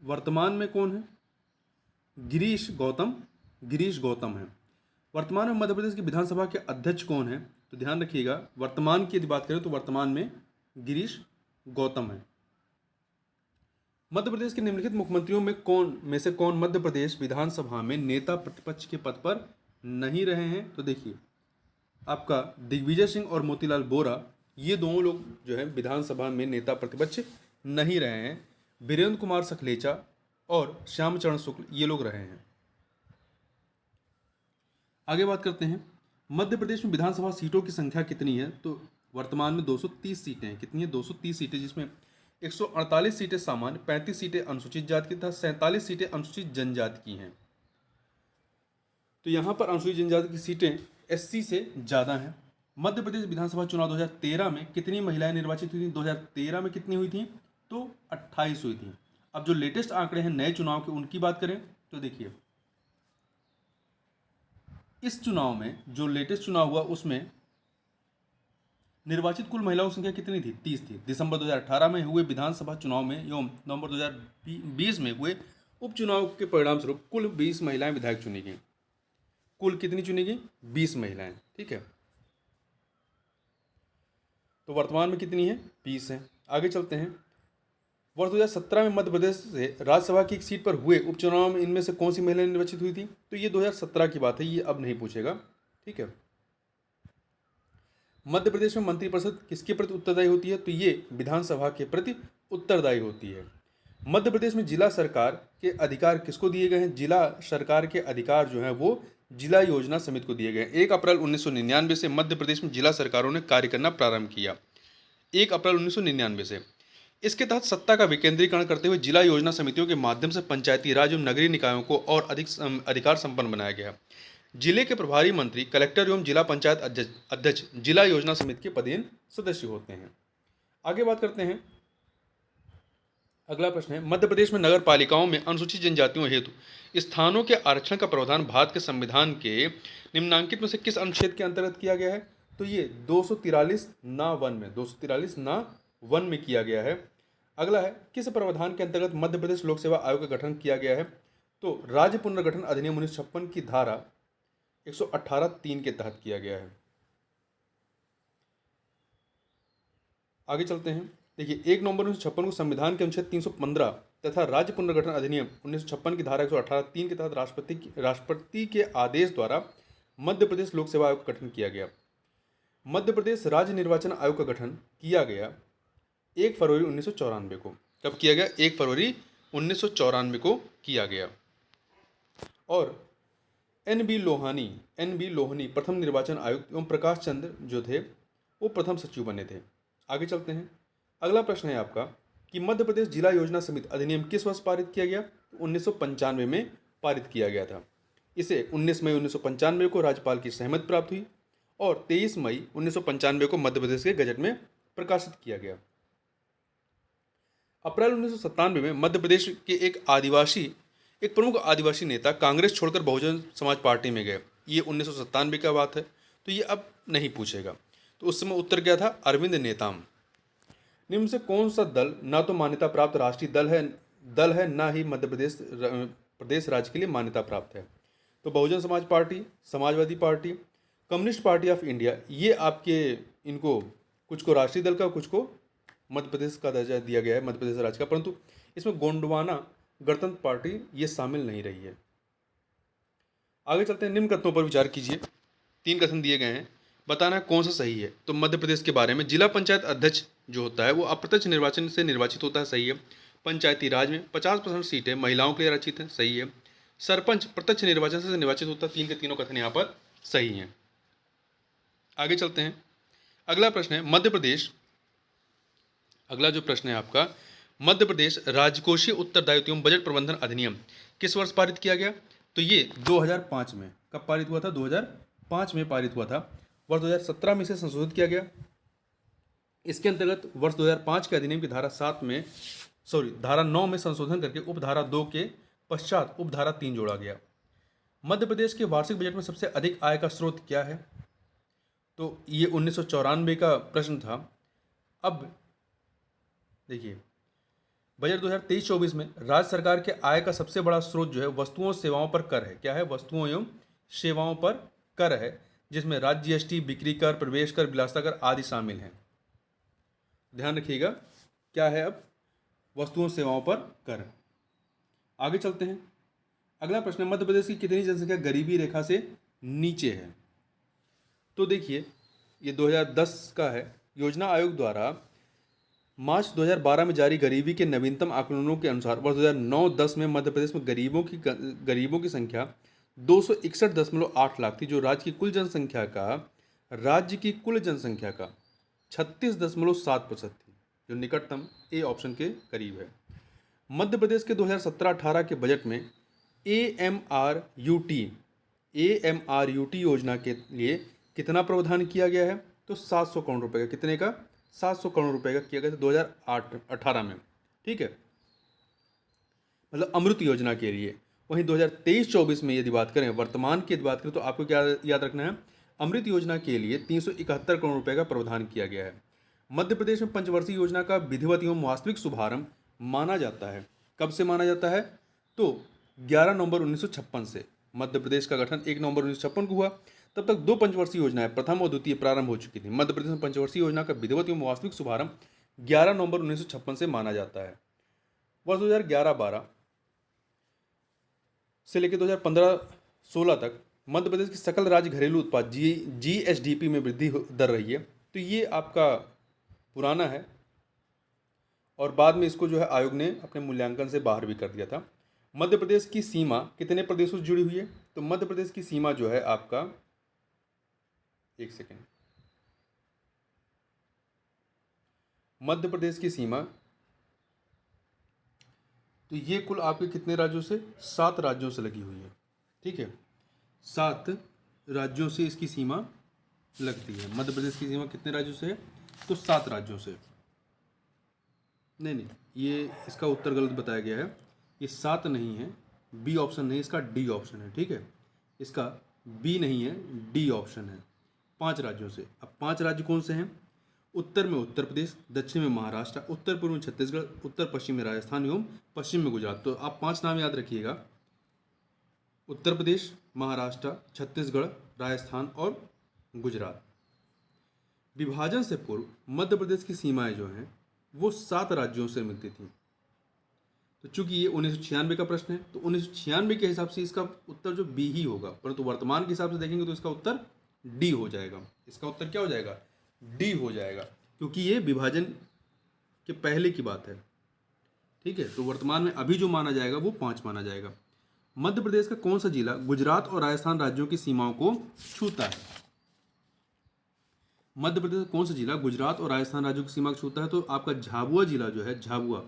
वर्तमान में कौन है? गिरीश गौतम है। वर्तमान में मध्य प्रदेश की विधानसभा के अध्यक्ष कौन है? तो ध्यान रखिएगा, वर्तमान की यदि बात करें तो वर्तमान में गिरीश गौतम है। मध्य प्रदेश के निम्नलिखित मुख्यमंत्रियों में से कौन मध्य प्रदेश विधानसभा में नेता प्रतिपक्ष के पद पर नहीं रहे हैं? तो देखिए, आपका दिग्विजय सिंह और मोतीलाल वोरा, ये दोनों लोग जो है विधानसभा में नेता प्रतिपक्ष नहीं रहे हैं। वीरेंद्र कुमार सखलेचा और श्यामचरण शुक्ल ये लोग रहे हैं। आगे बात करते हैं, मध्य प्रदेश में विधानसभा सीटों की संख्या कितनी है? तो वर्तमान में 230 सीटें हैं। कितनी है? 230 सीटें, जिसमें 148 सीटें सामान्य, 35 सीटें अनुसूचित जाति की तथा 47 सीटें अनुसूचित जनजाति की हैं। तो यहाँ पर अनुसूचित जनजाति की सीटें एससी से ज़्यादा हैं। मध्य प्रदेश विधानसभा चुनाव 2013 में कितनी महिलाएं निर्वाचित हुई थी? 2013 में कितनी हुई थी? तो 28 हुई थी। अब जो लेटेस्ट आंकड़े हैं नए चुनाव के, उनकी बात करें तो देखिए, इस चुनाव में जो लेटेस्ट चुनाव हुआ उसमें निर्वाचित कुल महिलाओं की संख्या कितनी थी? 30 थी। दिसंबर 2018 में हुए विधानसभा चुनाव में एवं नवंबर 2020 में हुए उपचुनाव के परिणाम स्वरूप कुल 20 महिलाएं विधायक चुनी गई। कुल कितनी चुनी गई? 20 महिलाएं। ठीक है, तो वर्तमान में कितनी है? 20 है। आगे चलते हैं, वर्ष 2017 में मध्य प्रदेश से राज्यसभा की एक सीट पर हुए उपचुनाव में इनमें से कौन सी महिलाएं निर्वाचित हुई थी? तो ये 2017 की बात है, ये अब नहीं पूछेगा। ठीक है, मध्य प्रदेश में मंत्रिपरिषद किसके प्रति उत्तरदायी होती है? तो ये विधानसभा के प्रति उत्तरदायी होती है। मध्य प्रदेश में जिला सरकार के अधिकार किसको दिए गए हैं? जिला सरकार के अधिकार जो हैं वो जिला योजना समिति को दिए गए। 1 अप्रैल 1999 से मध्य प्रदेश में जिला सरकारों ने कार्य करना प्रारंभ किया। 1 अप्रैल 1999 से। इसके तहत सत्ता का विकेंद्रीकरण करते हुए जिला योजना समितियों के माध्यम से पंचायती राज एवं नगरीय निकायों को और अधिक अधिकार संपन्न बनाया गया। जिले के प्रभारी मंत्री, कलेक्टर एवं जिला पंचायत अध्यक्ष जिला योजना समिति के पदेन सदस्य होते हैं। आगे बात करते हैं, अगला प्रश्न है, मध्य प्रदेश में नगर पालिकाओं में अनुसूचित जनजातियों हेतु स्थानों के आरक्षण का प्रावधान भारत के संविधान के निम्नांकित में से किस अनुच्छेद के अंतर्गत किया गया है? तो ये 243 ना 1 में, 243 ना 1 में किया गया है। अगला है, किस प्रावधान के अंतर्गत मध्य प्रदेश लोक सेवा आयोग का गठन किया गया है? तो राज्य पुनर्गठन अधिनियम 1956 की धारा 118(3) के तहत किया गया है। आगे चलते हैं, देखिए, 1 नवंबर 1956 को संविधान के अनुच्छेद 315 तथा राज्य पुनर्गठन अधिनियम 1956 की धारा 118(3) के तहत राष्ट्रपति के आदेश द्वारा मध्य प्रदेश लोक सेवा आयोग का गठन किया गया। मध्य प्रदेश राज्य निर्वाचन आयोग का गठन किया गया 1 फरवरी 1994 को। कब किया गया? 1 फरवरी 1994 को किया गया। और एन बी लोहनी प्रथम निर्वाचन आयुक्त एवं प्रकाश चंद्र जो थे वो प्रथम सचिव बने थे। आगे चलते हैं, अगला प्रश्न है आपका कि मध्य प्रदेश जिला योजना समिति अधिनियम किस वर्ष पारित किया गया? 1995 में पारित किया गया था। इसे 19 मई 1995 को राज्यपाल की सहमति प्राप्त हुई और 23 मई 1995 को मध्य प्रदेश के गजट में प्रकाशित किया गया। अप्रैल 1997 में मध्य प्रदेश के एक प्रमुख आदिवासी नेता कांग्रेस छोड़कर बहुजन समाज पार्टी में गए। ये 1997 का बात है, तो ये अब नहीं पूछेगा। तो उस समय उत्तर क्या था? अरविंद नेताम। निम्न से कौन सा दल ना तो मान्यता प्राप्त राष्ट्रीय दल है ना ही मध्य प्रदेश राज्य के लिए मान्यता प्राप्त है? तो Bahujan Samaj party, Samajwadi party, communist party of India, ये आपके इनको कुछ को राष्ट्रीय दल का, कुछ को मध्य प्रदेश का दर्जा दिया गया है, मध्य प्रदेश राज्य का, परंतु इसमें गोंडवाना गणतंत्र पार्टी ये शामिल नहीं रही है। आगे चलते हैं, निम्न कथनों पर विचार कीजिए। 3 कथन दिए गए हैं, बताना है कौन सा सही है। तो मध्य प्रदेश के बारे में, जिला पंचायत अध्यक्ष जो होता है वो अप्रत्यक्ष निर्वाचन से निर्वाचित होता है, सही है। पंचायती राज में 50% सीटें महिलाओं के लिए आरक्षित हैं, सही है। सरपंच प्रत्यक्ष निर्वाचन से निर्वाचित होता है। 3 के तीनों कथन यहाँ पर सही हैं। आगे चलते हैं, अगला प्रश्न है मध्य प्रदेश, अगला जो प्रश्न है आपका, मध्य प्रदेश राजकोषीय उत्तरदायित्व एवं बजट प्रबंधन अधिनियम किस वर्ष पारित किया गया? तो ये 2005 में, कब पारित हुआ था? 2005 में पारित हुआ था। वर्ष 2017 में इसे संशोधित किया गया। इसके अंतर्गत वर्ष 2005 के अधिनियम की धारा 9 में संशोधन करके उपधारा 2 के पश्चात उपधारा 3 जोड़ा गया। मध्य प्रदेश के वार्षिक बजट में सबसे अधिक आय का स्रोत क्या है? तो ये 1994 का प्रश्न था। अब देखिए, बजट 2023-24 में राज्य सरकार के आय का सबसे बड़ा स्रोत जो है वस्तुओं और सेवाओं पर कर है। क्या है? वस्तुओं एवं सेवाओं पर कर है, जिसमें राज्य जीएसटी, बिक्री कर, प्रवेश कर, विलासिता कर आदि शामिल हैं। ध्यान रखिएगा, क्या है? अब वस्तुओं और सेवाओं पर कर। आगे चलते हैं, अगला प्रश्न है मध्य प्रदेश की कितनी जनसंख्या गरीबी रेखा से नीचे है? तो देखिए, ये 2010 का है। योजना आयोग द्वारा मार्च 2012 में जारी गरीबी के नवीनतम आकलनों के अनुसार वर्ष 2009-10 में मध्य प्रदेश में गरीबों की संख्या 261.8 लाख थी, जो राज्य की कुल जनसंख्या का 36.7% थी, जो निकटतम ए ऑप्शन के करीब है। मध्य प्रदेश के 2017-18 के बजट में एएमआरयूटी योजना के लिए कितना प्रावधान किया गया है? तो 700 करोड़ रुपए का। कितने का? 700 करोड़ रुपए का किया गया था 2018 में, ठीक है, मतलब अमृत योजना के लिए। वहीं 2023-24 में यदि बात करें, वर्तमान की यदि बात करें, तो आपको क्या याद रखना है? अमृत योजना के लिए 371 करोड़ रुपए का प्रावधान किया गया है। मध्य प्रदेश में पंचवर्षीय योजना का विधिवत एवं वास्तविक शुभारंभ माना जाता है। कब से माना जाता है? तो 11 नवंबर 1956 से। मध्य प्रदेश का गठन 1 नवंबर 1956 को हुआ। तब तक 2 पंचवर्षीय योजनाएं, प्रथम और द्वितीय, प्रारंभ हो चुकी थी। मध्य प्रदेश में पंचवर्षीय योजना का विधिवत एवं वास्तविक शुभारंभ 11 नवंबर 1956 से माना जाता है। वर्ष 2011-12 से लेकर 2015-16 तक मध्य प्रदेश की सकल राज्य घरेलू उत्पाद जीएसडीपी में वृद्धि दर रही है। तो ये आपका पुराना है, और बाद में इसको जो है आयोग ने अपने मूल्यांकन से बाहर भी कर दिया था। मध्य प्रदेश की सीमा कितने प्रदेशों से जुड़ी हुई है? तो मध्य प्रदेश की सीमा जो है आपका, एक सेकेंड, मध्य प्रदेश की सीमा, तो ये कुल आपके कितने राज्यों से? 7 राज्यों से लगी हुई है, ठीक है, 7 राज्यों से इसकी सीमा लगती है। मध्य प्रदेश की सीमा कितने राज्यों से है? तो 7 राज्यों से। नहीं, ये इसका उत्तर गलत बताया गया है। ये 7 नहीं है, बी ऑप्शन नहीं, इसका डी ऑप्शन है, ठीक है, इसका बी नहीं है, डी ऑप्शन है। 5 राज्यों से। अब 5 राज्य कौन से हैं? उत्तर में उत्तर प्रदेश, दक्षिण में महाराष्ट्र, उत्तर पूर्व में छत्तीसगढ़, उत्तर पश्चिम में राजस्थान एवं पश्चिम में गुजरात। तो आप 5 नाम याद रखिएगा, उत्तर प्रदेश, महाराष्ट्र, छत्तीसगढ़, राजस्थान और गुजरात। विभाजन से पूर्व मध्य प्रदेश की सीमाएं जो हैं वो 7 राज्यों से मिलती थी। तो चूंकि ये 1996 का प्रश्न है, तो 1996 के हिसाब से इसका उत्तर जो बी ही होगा, परंतु वर्तमान के हिसाब से देखेंगे तो इसका उत्तर डी हो जाएगा। इसका उत्तर क्या हो जाएगा? डी हो जाएगा, क्योंकि ये विभाजन के पहले की बात है, ठीक है। तो वर्तमान में अभी जो माना जाएगा वो 5 माना जाएगा। मध्य प्रदेश का कौन सा जिला गुजरात और राजस्थान राज्यों की सीमाओं को छूता है? मध्य प्रदेश का कौन सा जिला गुजरात और राजस्थान राज्यों की सीमा को छूता है? तो आपका झाबुआ जिला जो है, झाबुआ,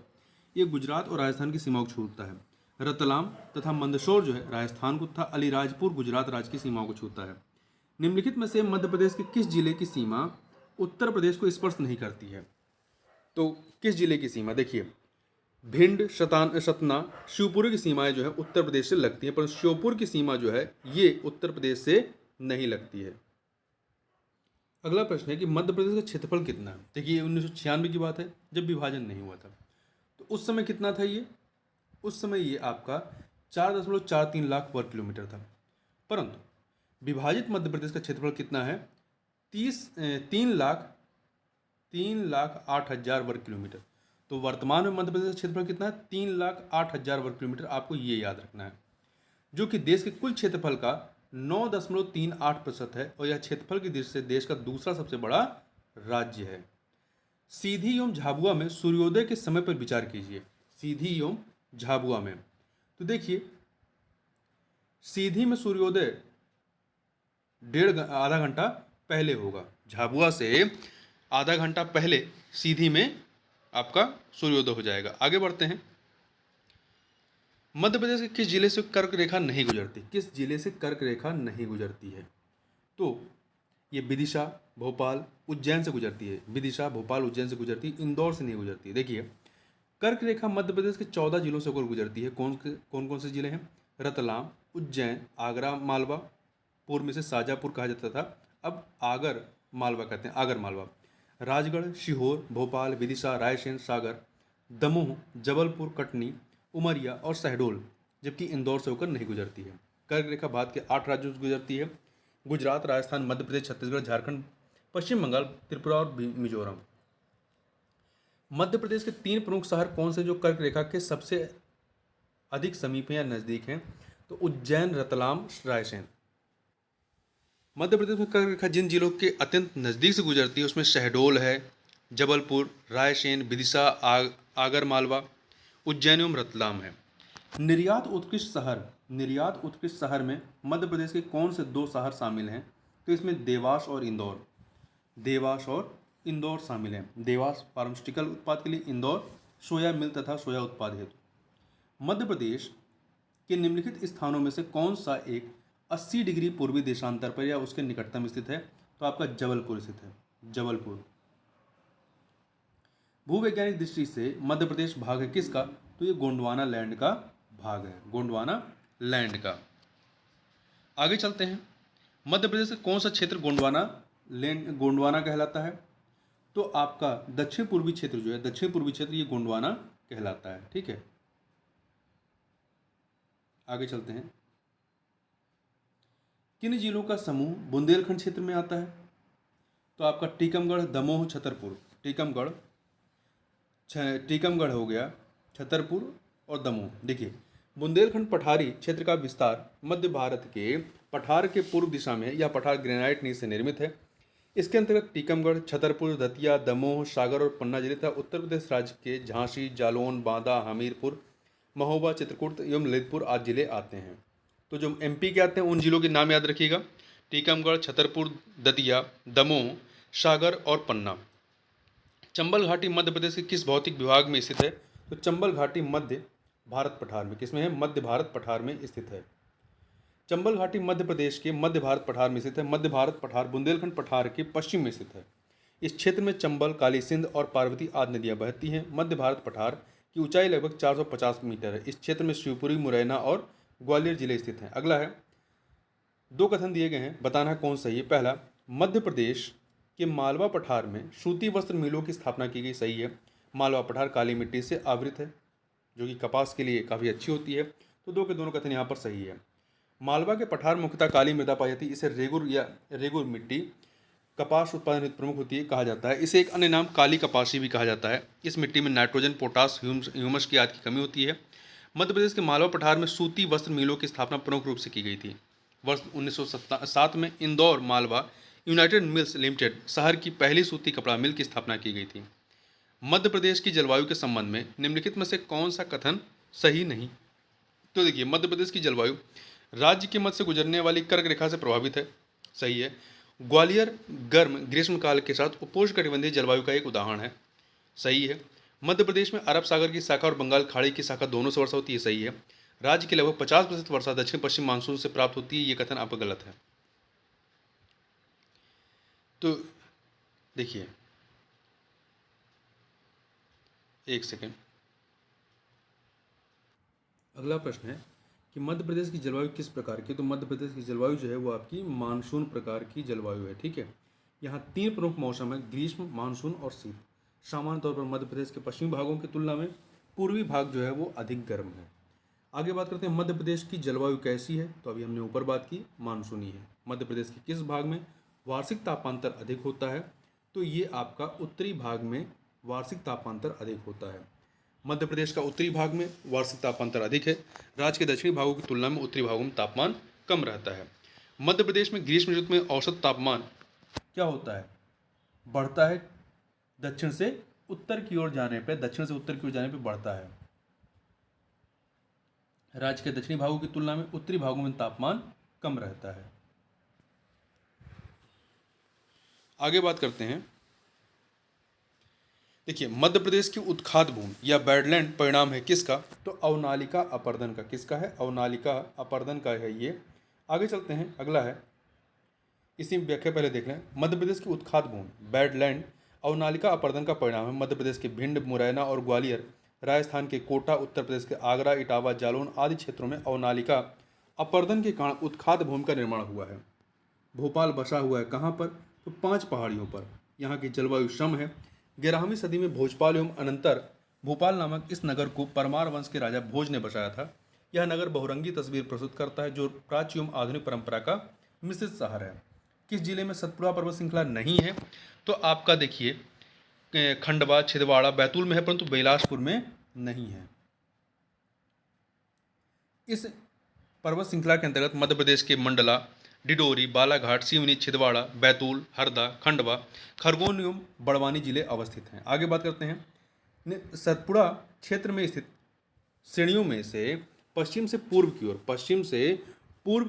ये गुजरात और राजस्थान की सीमाओं को छूता है। रतलाम तथा मंदसौर जो है राजस्थान को, तथा अलीराजपुर गुजरात राज्य की सीमाओं को छूता है। निम्नलिखित में से मध्य प्रदेश के किस जिले की सीमा उत्तर प्रदेश को स्पर्श नहीं करती है? तो किस जिले की सीमा? देखिए, भिंड, सतना, शिवपुरी की सीमाएं जो है उत्तर प्रदेश से लगती हैं, पर श्योपुर की सीमा जो है ये उत्तर प्रदेश से नहीं लगती है। अगला प्रश्न है कि मध्य प्रदेश का क्षेत्रफल कितना है? देखिए, 1996 की बात है, जब विभाजन नहीं हुआ था। तो उस समय कितना था ये? उस समय ये आपका 4.43 लाख वर्ग किलोमीटर था। परंतु विभाजित मध्य प्रदेश का क्षेत्रफल कितना है? 3,08,000 वर्ग किलोमीटर। तो वर्तमान में मध्य प्रदेश का क्षेत्रफल कितना है? 3,08,000 वर्ग किलोमीटर। आपको ये याद रखना है। जो कि देश के कुल क्षेत्रफल का 9.38% है और यह क्षेत्रफल की दृष्टि से देश का दूसरा सबसे बड़ा राज्य है। सीधी एवं झाबुआ में सूर्योदय के समय पर विचार कीजिए। सीधी एवं झाबुआ में तो देखिए, सीधी में सूर्योदय आधा घंटा पहले होगा, झाबुआ से आधा घंटा पहले सीधी में आपका सूर्योदय हो जाएगा। आगे बढ़ते हैं। मध्य प्रदेश के किस जिले से कर्क रेखा नहीं गुजरती? किस जिले से कर्क रेखा नहीं गुजरती है? तो ये विदिशा, भोपाल, उज्जैन से गुजरती है। विदिशा, भोपाल, उज्जैन से गुजरती है, इंदौर से नहीं गुजरती। देखिए, कर्क रेखा मध्य प्रदेश के 14 जिलों से होकर गुजरती है। कौन कौन से जिले हैं? रतलाम, उज्जैन, आगरा, मालवा। पूर्व में से शाजापुर कहा जाता था, अब आगर मालवा कहते हैं, आगर मालवा। राजगढ़, सीहोर, भोपाल, विदिशा, रायसेन, सागर, दमोह, जबलपुर, कटनी, उमरिया और शहडोल, जबकि इंदौर से होकर नहीं गुजरती है। कर्क रेखा भारत के 8 राज्यों से गुजरती है। गुजरात, राजस्थान, मध्य प्रदेश, छत्तीसगढ़, झारखंड, पश्चिम बंगाल, त्रिपुरा और मिजोरम। मध्य प्रदेश के 3 प्रमुख शहर कौन से जो कर्क रेखा के सबसे अधिक समीप हैं या नज़दीक हैं? तो उज्जैन, रतलाम, रायसेन। मध्य प्रदेश में कर्क रेखा जिन जिलों के अत्यंत नज़दीक से गुजरती है उसमें शहडोल है, जबलपुर, रायसेन, विदिशा, आगर मालवा, उज्जैन एवं रतलाम है। निर्यात उत्कृष्ट शहर में मध्य प्रदेश के कौन से 2 शहर शामिल हैं? तो इसमें देवास और इंदौर शामिल हैं। देवास फार्मास्यूटिकल उत्पाद के लिए, इंदौर सोया मिल तथा सोया उत्पाद हेतु। मध्य प्रदेश के निम्नलिखित स्थानों में से कौन सा एक 80 डिग्री पूर्वी देशांतर पर या उसके निकटतम स्थित है? तो आपका जबलपुर स्थित है। जबलपुर। भूवैज्ञानिक दृष्टि से मध्य प्रदेश भाग है किसका? तो ये गोंडवाना लैंड का भाग है, गोंडवाना लैंड का। आगे चलते हैं। मध्य प्रदेश का कौन सा क्षेत्र गोंडवाना कहलाता है? तो आपका दक्षिण पूर्वी क्षेत्र जो है, दक्षिण पूर्वी क्षेत्र, ये गोंडवाना कहलाता है। ठीक है, आगे चलते हैं। किन जिलों का समूह बुंदेलखंड क्षेत्र में आता है? तो आपका टीकमगढ़, दमोह, छतरपुर। टीकमगढ़ हो गया, छतरपुर और दमोह। देखिए, बुंदेलखंड पठारी क्षेत्र का विस्तार मध्य भारत के पठार के पूर्व दिशा में या पठार ग्रेनाइट नीच से निर्मित है। इसके अंतर्गत टीकमगढ़, छतरपुर, दतिया, दमोह, सागर और पन्ना जिले तथा उत्तर प्रदेश राज्य के झांसी, जालौन, बांदा, हमीरपुर, महोबा, चित्रकूट एवं ललितपुर आदि जिले आते हैं। तो जो एमपी के आते हैं उन जिलों के नाम याद रखिएगा। टीकमगढ़, छतरपुर, दतिया, दमोह, सागर और पन्ना। चंबल घाटी मध्य प्रदेश के किस भौतिक विभाग में स्थित है? तो चंबल घाटी मध्य भारत पठार में, किसमें है? मध्य भारत पठार में स्थित है। चंबल घाटी मध्य प्रदेश के मध्य भारत पठार में स्थित है। मध्य भारत पठार बुंदेलखंड पठार के पश्चिम में स्थित है। इस क्षेत्र में चंबल, काली सिंध और पार्वती आदि नदियां बहती हैं। मध्य भारत पठार की ऊंचाई लगभग 450 मीटर है। इस क्षेत्र में शिवपुरी, मुरैना और ग्वालियर जिले स्थित हैं। अगला है, 2 कथन दिए गए हैं, बताना है कौन सही है। पहला, मध्य प्रदेश के मालवा पठार में सूती वस्त्र मिलों की स्थापना की गई। सही है। मालवा पठार काली मिट्टी से आवृत है जो कि कपास के लिए काफ़ी अच्छी होती है। तो 2 के दोनों कथन यहाँ पर सही है। मालवा के पठार मुख्यतः काली मृदा पाई जाती है। इसे रेगुर मिट्टी कपास उत्पादन हेतु प्रमुख होती है कहा जाता है। इसे एक अन्य नाम काली कपासी भी कहा जाता है। इस मिट्टी में नाइट्रोजन, पोटास, ह्यूमस की आदि की कमी होती है। मध्य प्रदेश के मालवा पठार में सूती वस्त्र मिलों की स्थापना प्रमुख रूप से की गई थी। वर्ष 1907 में Indore Malwa United mills limited शहर की पहली सूती कपड़ा मिल की स्थापना की गई थी। मध्य प्रदेश की जलवायु के संबंध में निम्नलिखित में से कौन सा कथन सही नहीं? तो देखिए, मध्य प्रदेश की जलवायु राज्य के मध्य से गुजरने वाली कर्क रेखा से प्रभावित है। सही है। ग्वालियर गर्म ग्रीष्मकाल के साथ उपोष्णकटिबंधीय जलवायु का एक उदाहरण है। सही है। मध्य प्रदेश में अरब सागर की शाखा और बंगाल खाड़ी की शाखा दोनों से वर्षा होती है। सही है। राज्य की लगभग 50% वर्षा दक्षिण पश्चिम मानसून से प्राप्त होती है। ये कथन आपका गलत है। तो देखिए, एक सेकेंड, अगला प्रश्न है कि मध्य प्रदेश की जलवायु किस प्रकार की? तो मध्य प्रदेश की जलवायु जो है वो आपकी मानसून प्रकार की जलवायु है। ठीक है, यहाँ 3 प्रमुख मौसम है, ग्रीष्म, मानसून और शीत। सामान्य तौर पर मध्य प्रदेश के पश्चिमी भागों की तुलना में पूर्वी भाग जो है वो अधिक गर्म है। आगे बात करते हैं मध्य प्रदेश की जलवायु कैसी है? तो अभी हमने ऊपर बात की, मानसूनी है। मध्य प्रदेश के किस भाग में वार्षिक तापांतर अधिक होता है? तो ये आपका उत्तरी भाग में वार्षिक तापांतर अधिक होता है। मध्य प्रदेश का उत्तरी भाग में वार्षिक तापांतर अधिक है। राज्य के दक्षिणी भागों की तुलना में उत्तरी भागों में तापमान कम रहता है। मध्य प्रदेश में ग्रीष्म ऋतु में औसत तापमान क्या होता है? बढ़ता है दक्षिण से उत्तर की ओर जाने पर, दक्षिण से उत्तर की ओर जाने पर बढ़ता है। राज्य के दक्षिणी भागों की तुलना में उत्तरी भागों में तापमान कम रहता है। आगे बात करते हैं। देखिए, मध्य प्रदेश की उत्खाद भूमि या बैडलैंड परिणाम है किसका? तो अवनालिका अपर्दन का। किसका है? अवनालिका अपर्दन का है ये। आगे चलते हैं, अगला है, इसी व्याख्या पहले देख लें। मध्य प्रदेश की उत्खाद भूमि बैडलैंड अवनालिका अपर्दन का परिणाम है। मध्य प्रदेश के भिंड, मुरैना और ग्वालियर, राजस्थान के कोटा, उत्तर प्रदेश के आगरा, इटावा, जालौन आदि क्षेत्रों में अवनालिका अपर्दन के कारण उत्खाद भूमि का निर्माण हुआ है। भोपाल बसा हुआ है कहाँ पर? तो 5 पहाड़ियों पर। यहाँ की जलवायु सम है। 11वीं सदी में भोजपाल एवं अनंतर भोपाल नामक इस नगर को परमार वंश के राजा भोज ने बसाया था। यह नगर बहुरंगी तस्वीर प्रस्तुत करता है, जो प्राच्य एवं आधुनिक परंपरा का मिश्रित शहर है। किस जिले में सतपुड़ा पर्वत श्रृंखला नहीं है? तो आपका देखिए खंडवा, छिंदवाड़ा, बैतूल में है, परंतु बिलासपुर में नहीं है। इस पर्वत श्रृंखला के अंतर्गत मध्य प्रदेश के मंडला, डिडोरी, बालाघाट, सिवनी, छिंदवाड़ा, बैतूल, हरदा, खंडवा, खरगोन एवं बड़वानी जिले अवस्थित हैं। आगे बात करते हैं। सतपुड़ा क्षेत्र में स्थित श्रेणियों में से पश्चिम से पूर्व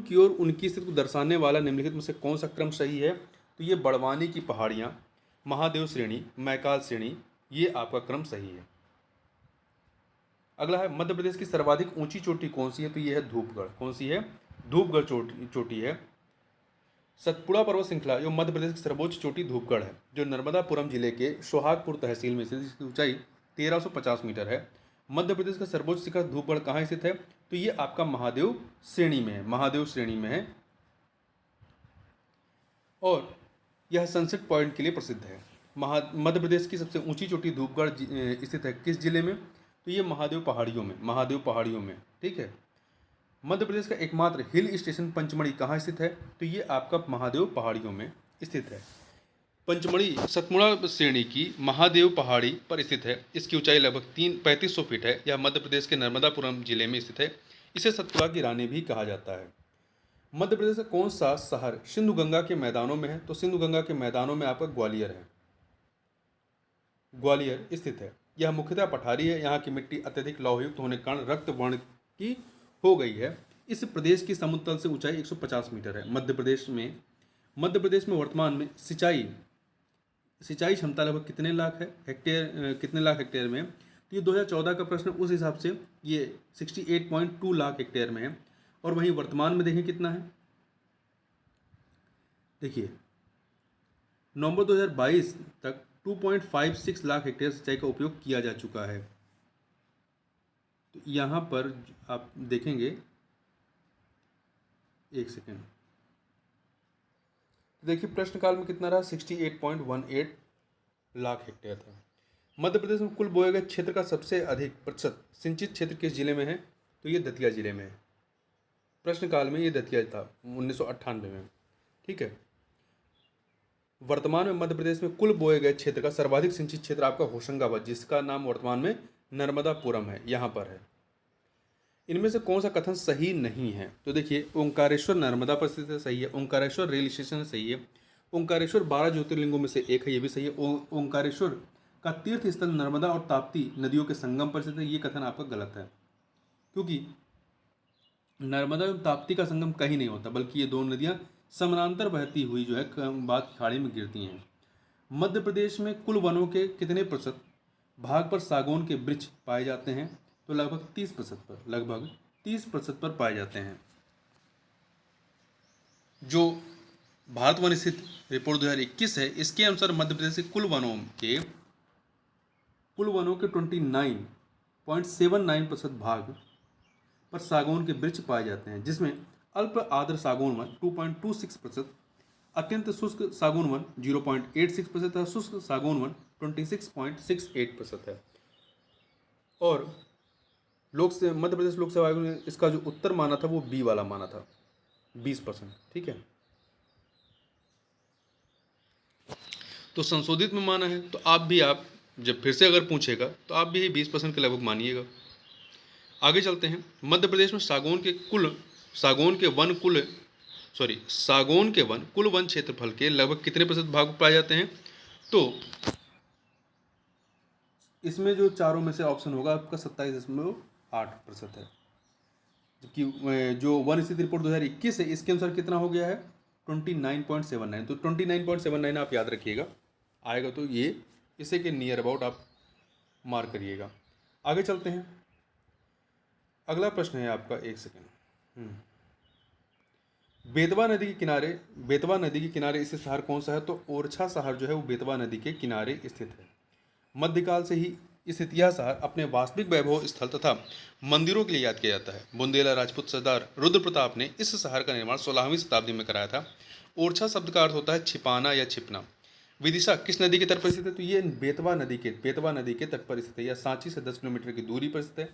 की ओर उनकी स्थिति को दर्शाने वाला निम्नलिखित में से कौन सा क्रम सही है? तो ये बड़वानी की पहाड़ियाँ, महादेव श्रेणी, मैकाल श्रेणी, ये आपका क्रम सही है। अगला है, मध्य प्रदेश की सर्वाधिक ऊंची चोटी कौन सी है? तो ये है धूपगढ़। कौन सी है? धूपगढ़ चोटी है। सतपुड़ा पर्वत श्रृंखला एवं मध्य प्रदेश की सर्वोच्च चोटी धूपगढ़ है, जो नर्मदापुरम जिले के सोहागपुर तहसील में स्थित, जिसकी ऊंचाई 1350 मीटर है। मध्य प्रदेश का सर्वोच्च शिखर धूपगढ़ कहाँ स्थित है? तो ये आपका महादेव श्रेणी में है। महादेव श्रेणी में है और यह सनसेट पॉइंट के लिए प्रसिद्ध है। मध्य प्रदेश की सबसे ऊंची चोटी धूपगढ़ स्थित है किस जिले में? तो ये महादेव पहाड़ियों में। ठीक है। मध्य प्रदेश का एकमात्र हिल स्टेशन पंचमढ़ी कहाँ स्थित है? तो ये आपका महादेव पहाड़ियों में स्थित है। पंचमढ़ी सतपुड़ा श्रेणी की महादेव पहाड़ी पर स्थित है। इसकी ऊंचाई लगभग 3500 फीट है। यह मध्य प्रदेश के नर्मदापुरम जिले में स्थित है। इसे सतपुड़ा की रानी भी कहा जाता है। मध्य प्रदेश का कौन सा शहर सिंधु गंगा के मैदानों में है? तो सिंधु गंगा के मैदानों में आपका ग्वालियर है। ग्वालियर स्थित है। यह मुख्यतः पठारी है। यहाँ की मिट्टी अत्यधिक लौहयुक्त होने के कारण रक्त वर्ण की हो गई है। इस प्रदेश की समुद्र तल से ऊंचाई 150 मीटर है। मध्य प्रदेश में वर्तमान में सिंचाई क्षमता लगभग कितने लाख हेक्टेयर में? तो ये 2014 का प्रश्न, उस हिसाब से ये 68.2 लाख हेक्टेयर में है। और वहीं वर्तमान में देखें कितना है। देखिए, नवंबर 2022 तक 2.56 लाख हेक्टेयर सिंचाई का उपयोग किया जा चुका है। तो यहाँ पर आप देखेंगे, एक सेकेंड, देखिए प्रश्नकाल में कितना रहा? 68.18 लाख हेक्टेयर था। मध्य प्रदेश में कुल बोए गए क्षेत्र का सबसे अधिक प्रतिशत सिंचित क्षेत्र किस जिले में है? तो ये दतिया जिले में है। प्रश्नकाल में ये दतिया था 1998 में। ठीक है। वर्तमान में मध्य प्रदेश में कुल बोए गए क्षेत्र का सर्वाधिक सिंचित क्षेत्र आपका होशंगाबाद, जिसका नाम वर्तमान में नर्मदापुरम है, यहाँ पर है। इनमें से कौन सा कथन सही नहीं है? तो देखिए, ओंकारेश्वर नर्मदा पर स्थित है, सही है। ओंकारेश्वर रेल स्टेशन सही है। ओंकारेश्वर 12 ज्योतिर्लिंगों में से एक है, ये भी सही है। ओंकारेश्वर का तीर्थ स्थल नर्मदा और ताप्ती नदियों के संगम पर स्थित है, ये कथन आपका गलत है, क्योंकि नर्मदा और ताप्ती का संगम कहीं नहीं होता, बल्कि ये दोनों नदियाँ समानांतर बहती हुई जो है बाग की खाड़ी में गिरती हैं। मध्य प्रदेश में कुल वनों के कितने प्रतिशत भाग पर सागौन के वृक्ष पाए जाते हैं? तो लगभग 30% पर पाए जाते हैं। जो भारत वन स्थित रिपोर्ट 2021 है, इसके अनुसार मध्य प्रदेश के कुल वनों के 29.79% भाग पर सागौन के वृक्ष पाए जाते हैं, जिसमें अल्प आर्द्र सागौन वन 2.26%, अत्यंत शुष्क सागौन वन 0.86% है, शुष्क सागौन वन 26.68% है। और मध्य प्रदेश लोक सेवा आयोग ने इसका जो उत्तर माना था वो बी वाला माना था, 20%। ठीक है। तो संशोधित में माना है, तो आप जब फिर से अगर पूछेगा तो आप भी 20% के लगभग मानिएगा। आगे चलते हैं। मध्य प्रदेश में सागौन के वन कुल वन क्षेत्रफल के लगभग कितने प्रतिशत भाग पाए जाते हैं? तो इसमें जो चारों में से ऑप्शन होगा आपका 27.8% है। जबकि जो वन स्थिति रिपोर्ट 2021 है इसके अनुसार कितना हो गया है? 29.79। तो 29.79 आप याद रखिएगा, आएगा तो ये इसे के नियर अबाउट आप मार्क करिएगा। आगे चलते हैं। अगला प्रश्न है आपका, एक सेकेंड। बेतवा नदी के किनारे स्थित शहर कौन सा है? तो ओरछा शहर जो है वो बेतवा नदी के किनारे स्थित है। मध्यकाल से ही स्थित यह शहर अपने वास्तविक वैभव स्थल तथा मंदिरों के लिए याद किया जाता है। बुंदेला राजपूत सरदार रुद्र प्रताप ने इस शहर का निर्माण 16वीं शताब्दी में कराया था। ओरछा शब्द का अर्थ होता है छिपाना या छिपना। विदिशा किस नदी के तट पर स्थित है? तो ये बेतवा नदी के तट पर स्थित है। यह सांची से 10 किलोमीटर की दूरी पर स्थित है।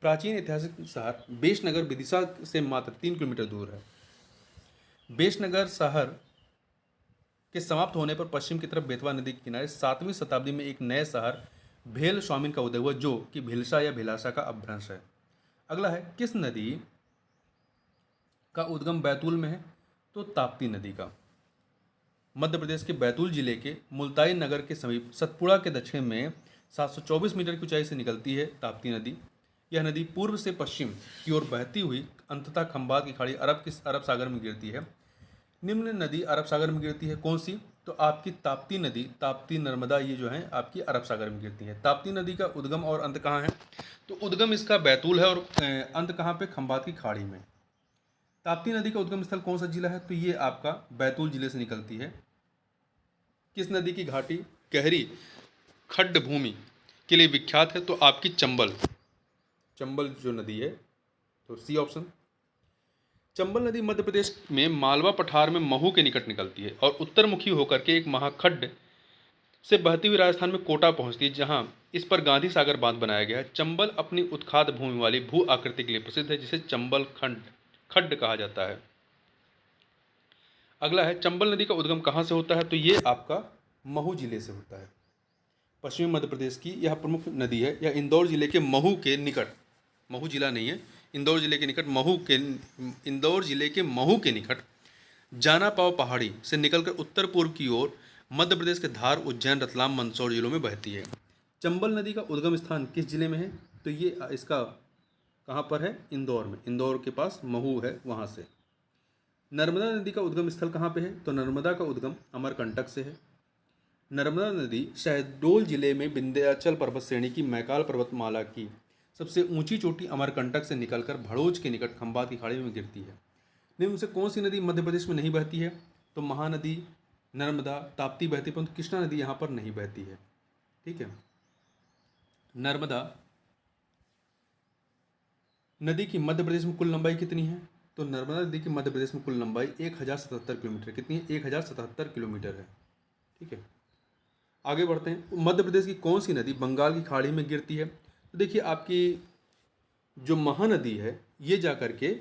प्राचीन ऐतिहासिक शहर बेशनगर विदिशा से मात्र 3 किलोमीटर दूर है। बेशनगर शहर के समाप्त होने पर पश्चिम की तरफ बेतवा नदी के किनारे 7वीं शताब्दी में एक नए शहर भेल स्वामिन का उदय हुआ, जो कि भिलसा या भिलासा का अपभ्रंश है। अगला है, किस नदी का उद्गम बैतूल में है? तो ताप्ती नदी का। मध्य प्रदेश के बैतूल जिले के मुल्ताई नगर के समीप सतपुड़ा के दक्षिण में 724 मीटर की ऊंचाई से निकलती है ताप्ती नदी। यह नदी पूर्व से पश्चिम की ओर बहती हुई अंततः खंबात की खाड़ी अरब सागर में गिरती है। निम्न नदी अरब सागर में गिरती है कौन सी? तो आपकी ताप्ती नदी, ताप्ती नर्मदा, ये जो है आपकी अरब सागर में गिरती है। ताप्ती नदी का उद्गम और अंत कहाँ है? तो उद्गम इसका बैतूल है और अंत कहाँ पे? खंबात की खाड़ी में। ताप्ती नदी का उद्गम स्थल कौन सा जिला है? तो ये आपका बैतूल जिले से निकलती है। किस नदी की घाटी गहरी खड्ड भूमि के लिए विख्यात है? तो आपकी चंबल जो नदी है, तो सी ऑप्शन। चंबल नदी मध्य प्रदेश में मालवा पठार में महू के निकट निकलती है और उत्तरमुखी होकर के एक महाखड्ड से बहती हुई राजस्थान में कोटा पहुंचती है, जहां इस पर गांधी सागर बांध बनाया गया है। चंबल अपनी उत्खात भूमि वाली भू आकृति के लिए प्रसिद्ध है, जिसे चंबल खड्ड कहा जाता है। अगला है, चंबल नदी का उद्गम कहाँ से होता है? तो ये आपका महू जिले से होता है। पश्चिमी मध्य प्रदेश की यह प्रमुख नदी है। यह इंदौर जिले के महू के निकट, महू जिला नहीं है, इंदौर जिले के निकट इंदौर जिले के महू के निकट जाना पाव पहाड़ी से निकलकर उत्तर पूर्व की ओर मध्य प्रदेश के धार, उज्जैन, रतलाम, मंदसौर जिलों में बहती है। चंबल नदी का उद्गम स्थान किस जिले में है? तो ये इसका कहाँ पर है? इंदौर में। इंदौर के पास महू है, वहाँ से। नर्मदा नदी का उद्गम स्थल कहाँ पे है? तो नर्मदा का उद्गम अमरकंटक से है। नर्मदा नदी शहडोल जिले में विंध्याचल पर्वत श्रेणी की मैकाल पर्वतमाला की सबसे ऊंची चोटी अमरकंटक से निकलकर भड़ोच के निकट खंबात की खाड़ी में गिरती है। निम्न से कौन सी नदी मध्य प्रदेश में नहीं बहती है? तो महानदी, नर्मदा, ताप्ती बहती है, परंतु कृष्णा नदी यहाँ पर नहीं बहती है। ठीक है। नर्मदा नदी की मध्य प्रदेश में कुल लंबाई कितनी है? तो नर्मदा नदी की मध्य प्रदेश में कुल लंबाई 1077 किलोमीटर। कितनी है? 1077 किलोमीटर है। ठीक है। आगे बढ़ते हैं। मध्य प्रदेश की कौन सी नदी बंगाल की खाड़ी में गिरती है? तो देखिए, आपकी जो महानदी है ये जाकर के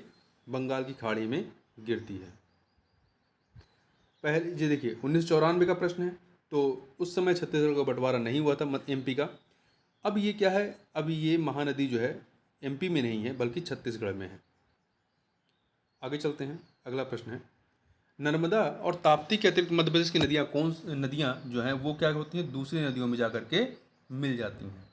बंगाल की खाड़ी में गिरती है। पहले ये देखिए 1994 का प्रश्न है, तो उस समय छत्तीसगढ़ का बंटवारा नहीं हुआ था एमपी का। अब ये क्या है? अभी ये महानदी जो है एमपी में नहीं है बल्कि छत्तीसगढ़ में है। आगे चलते हैं। अगला प्रश्न है, नर्मदा और ताप्ती के अतिरिक्त मध्य प्रदेश की नदियाँ जो हैं वो क्या होती हैं? दूसरी नदियों में जाकर के मिल जाती हैं।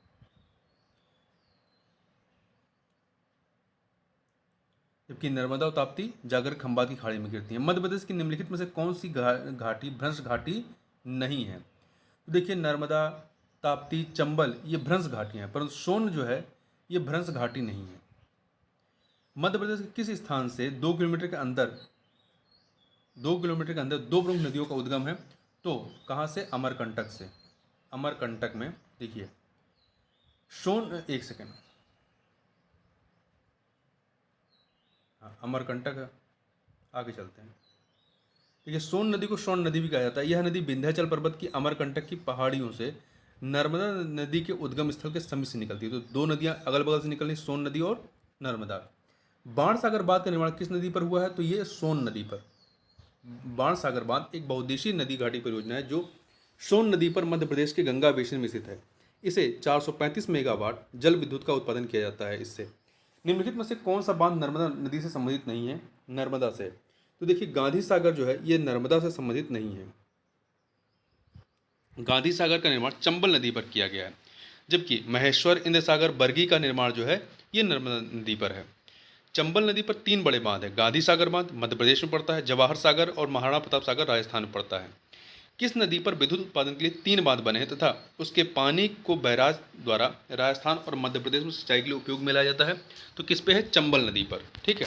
जबकि नर्मदा और ताप्ती जाकर खंबात की खाड़ी में गिरती हैं। मध्य प्रदेश की निम्नलिखित में से कौन सी घाटी भ्रंश घाटी नहीं है? तो देखिए, नर्मदा, ताप्ती, चंबल ये भ्रंश घाटियाँ हैं, परंतु सोन जो है ये भ्रंश घाटी नहीं है। मध्य प्रदेश के किस स्थान से 2 किलोमीटर के अंदर दो प्रमुख नदियों का उद्गम है? तो कहाँ से? अमरकंटक से। अमरकंटक में देखिए एक सेकेंड, हाँ अमरकंटक है। आगे चलते हैं। देखिए, सोन नदी को सोन नदी भी कहा जाता है। यह नदी विंध्याचल पर्वत की अमरकंटक की पहाड़ियों से नर्मदा नदी के उद्गम स्थल के समीप से निकलती है। तो दो नदियाँ अगल बगल से निकलनी, सोन नदी और नर्मदा। बाणसागर बांध का निर्माण किस नदी पर हुआ है? तो ये सोन नदी पर। बाणसागर बांध एक बहुउद्देशीय नदी घाटी परियोजना है जो सोन नदी पर मध्य प्रदेश के गंगा बेसिन में स्थित है। इसे 435 मेगावाट जल विद्युत का उत्पादन किया जाता है इससे। निम्नलिखित में से कौन सा बांध नर्मदा नदी से संबंधित नहीं है? नर्मदा से। तो देखिए गांधी सागर जो है ये नर्मदा से संबंधित नहीं है। गांधी सागर का निर्माण चंबल नदी पर किया गया है, जबकि महेश्वर इंद्र सागर बरगी का निर्माण जो है ये नर्मदा नदी पर है। चंबल नदी पर 3 बड़े बांध हैं। गांधी सागर बांध मध्य प्रदेश में पड़ता है, जवाहर सागर और महाराणा प्रताप सागर राजस्थान में पड़ता है। किस नदी पर विद्युत उत्पादन के लिए 3 बांध बने हैं तथा उसके पानी को बैराज द्वारा राजस्थान और मध्य प्रदेश में सिंचाई के लिए उपयोग में लाया जाता है? तो किस पे है? चंबल नदी पर। ठीक है,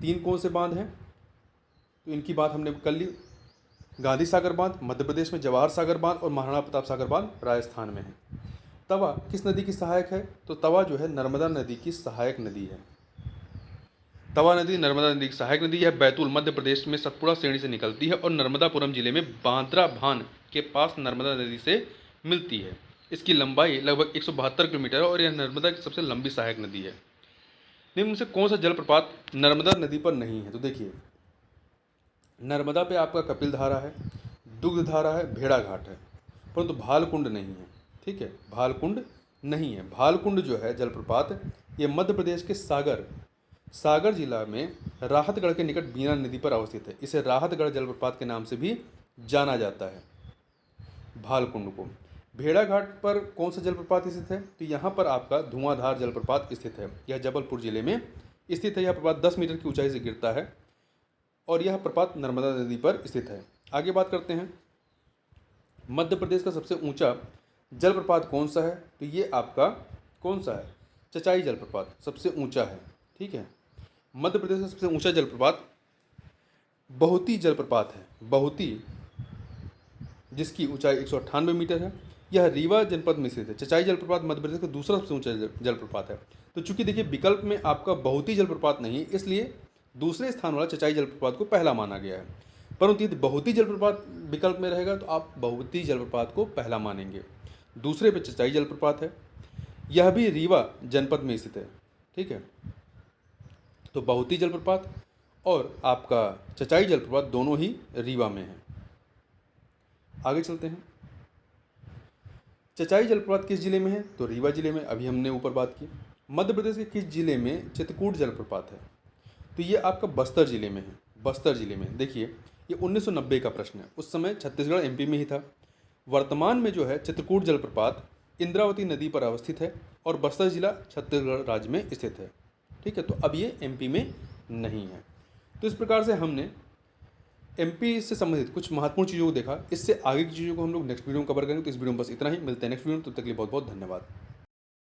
3 कौन से बांध हैं? तो इनकी बात हमने कर ली। गांधी सागर बांध मध्य प्रदेश में, जवाहर सागर बांध और महाराणा प्रताप सागर बांध राजस्थान में है। तवा किस नदी की सहायक है? तो तवा जो है नर्मदा नदी की सहायक नदी है। तवा नदी नर्मदा नदी की सहायक नदी है। बैतूल मध्य प्रदेश में सतपुड़ा श्रेणी से निकलती है और नर्मदापुरम जिले में बांद्रा भान के पास नर्मदा नदी से मिलती है। इसकी लंबाई लगभग 172 किलोमीटर है और यह नर्मदा की सबसे लंबी सहायक नदी है। निम्न में से कौन सा जलप्रपात नर्मदा नदी पर नहीं है? तो देखिए नर्मदा पे आपका कपिल धारा है, दुग्ध धारा है, भेड़ा घाट है, परंतु भालकुंड नहीं है। ठीक है, भालकुंड नहीं है। भालकुंड जो है जलप्रपात ये मध्य प्रदेश के सागर जिला में राहतगढ़ के निकट बीना नदी पर अवस्थित है। इसे राहतगढ़ जलप्रपात के नाम से भी जाना जाता है भालकुंड को। भेड़ा घाट पर कौन सा जलप्रपात स्थित है? तो यहाँ पर आपका धुआंधार जलप्रपात स्थित है। यह जबलपुर जिले में स्थित है। यह प्रपात 10 मीटर की ऊंचाई से गिरता है और यह प्रपात नर्मदा नदी पर स्थित है। आगे बात करते हैं मध्य प्रदेश का सबसे ऊंचा जलप्रपात कौन सा है? तो ये आपका कौन सा है? चचाई जलप्रपात सबसे ऊंचा है। ठीक है, मध्य प्रदेश का सबसे ऊंचा जलप्रपात बहुती जलप्रपात है। बहुती जिसकी ऊंचाई 198 मीटर है। यह रीवा जनपद में स्थित है। चचाई जलप्रपात मध्य प्रदेश का दूसरा सबसे ऊंचा जलप्रपात है। तो चूंकि देखिए विकल्प में आपका बहुती जलप्रपात नहीं है, इसलिए दूसरे स्थान वाला चचाई जलप्रपात को पहला माना गया है। परंतु यदि बहुती जलप्रपात विकल्प में रहेगा तो आप बहुती जलप्रपात को पहला मानेंगे। दूसरे पे चचाई जलप्रपात है। यह भी रीवा जनपद में स्थित है। ठीक है, तो बहुती जलप्रपात और आपका चचाई जलप्रपात दोनों ही रीवा में है। आगे चलते हैं। चचाई जलप्रपात किस जिले में है? तो रीवा जिले में, अभी हमने ऊपर बात की। मध्य प्रदेश के किस जिले में चित्रकूट जलप्रपात है? तो ये आपका बस्तर जिले में है। बस्तर जिले में देखिए ये 1990 का प्रश्न है। उस समय छत्तीसगढ़ एमपी में ही था। वर्तमान में जो है चित्रकूट जलप्रपात इंद्रावती नदी पर अवस्थित है और बस्तर जिला छत्तीसगढ़ राज्य में स्थित है। ठीक है, तो अब ये एमपी में नहीं है। तो इस प्रकार से हमने एमपी से संबंधित कुछ महत्वपूर्ण चीज़ों को देखा। इससे आगे की चीज़ों को हम लोग नेक्स्ट वीडियो में कवर करेंगे। तो इस वीडियो में बस इतना ही। मिलते हैं नेक्स्ट वीडियो में, तब तक के लिए बहुत बहुत धन्यवाद।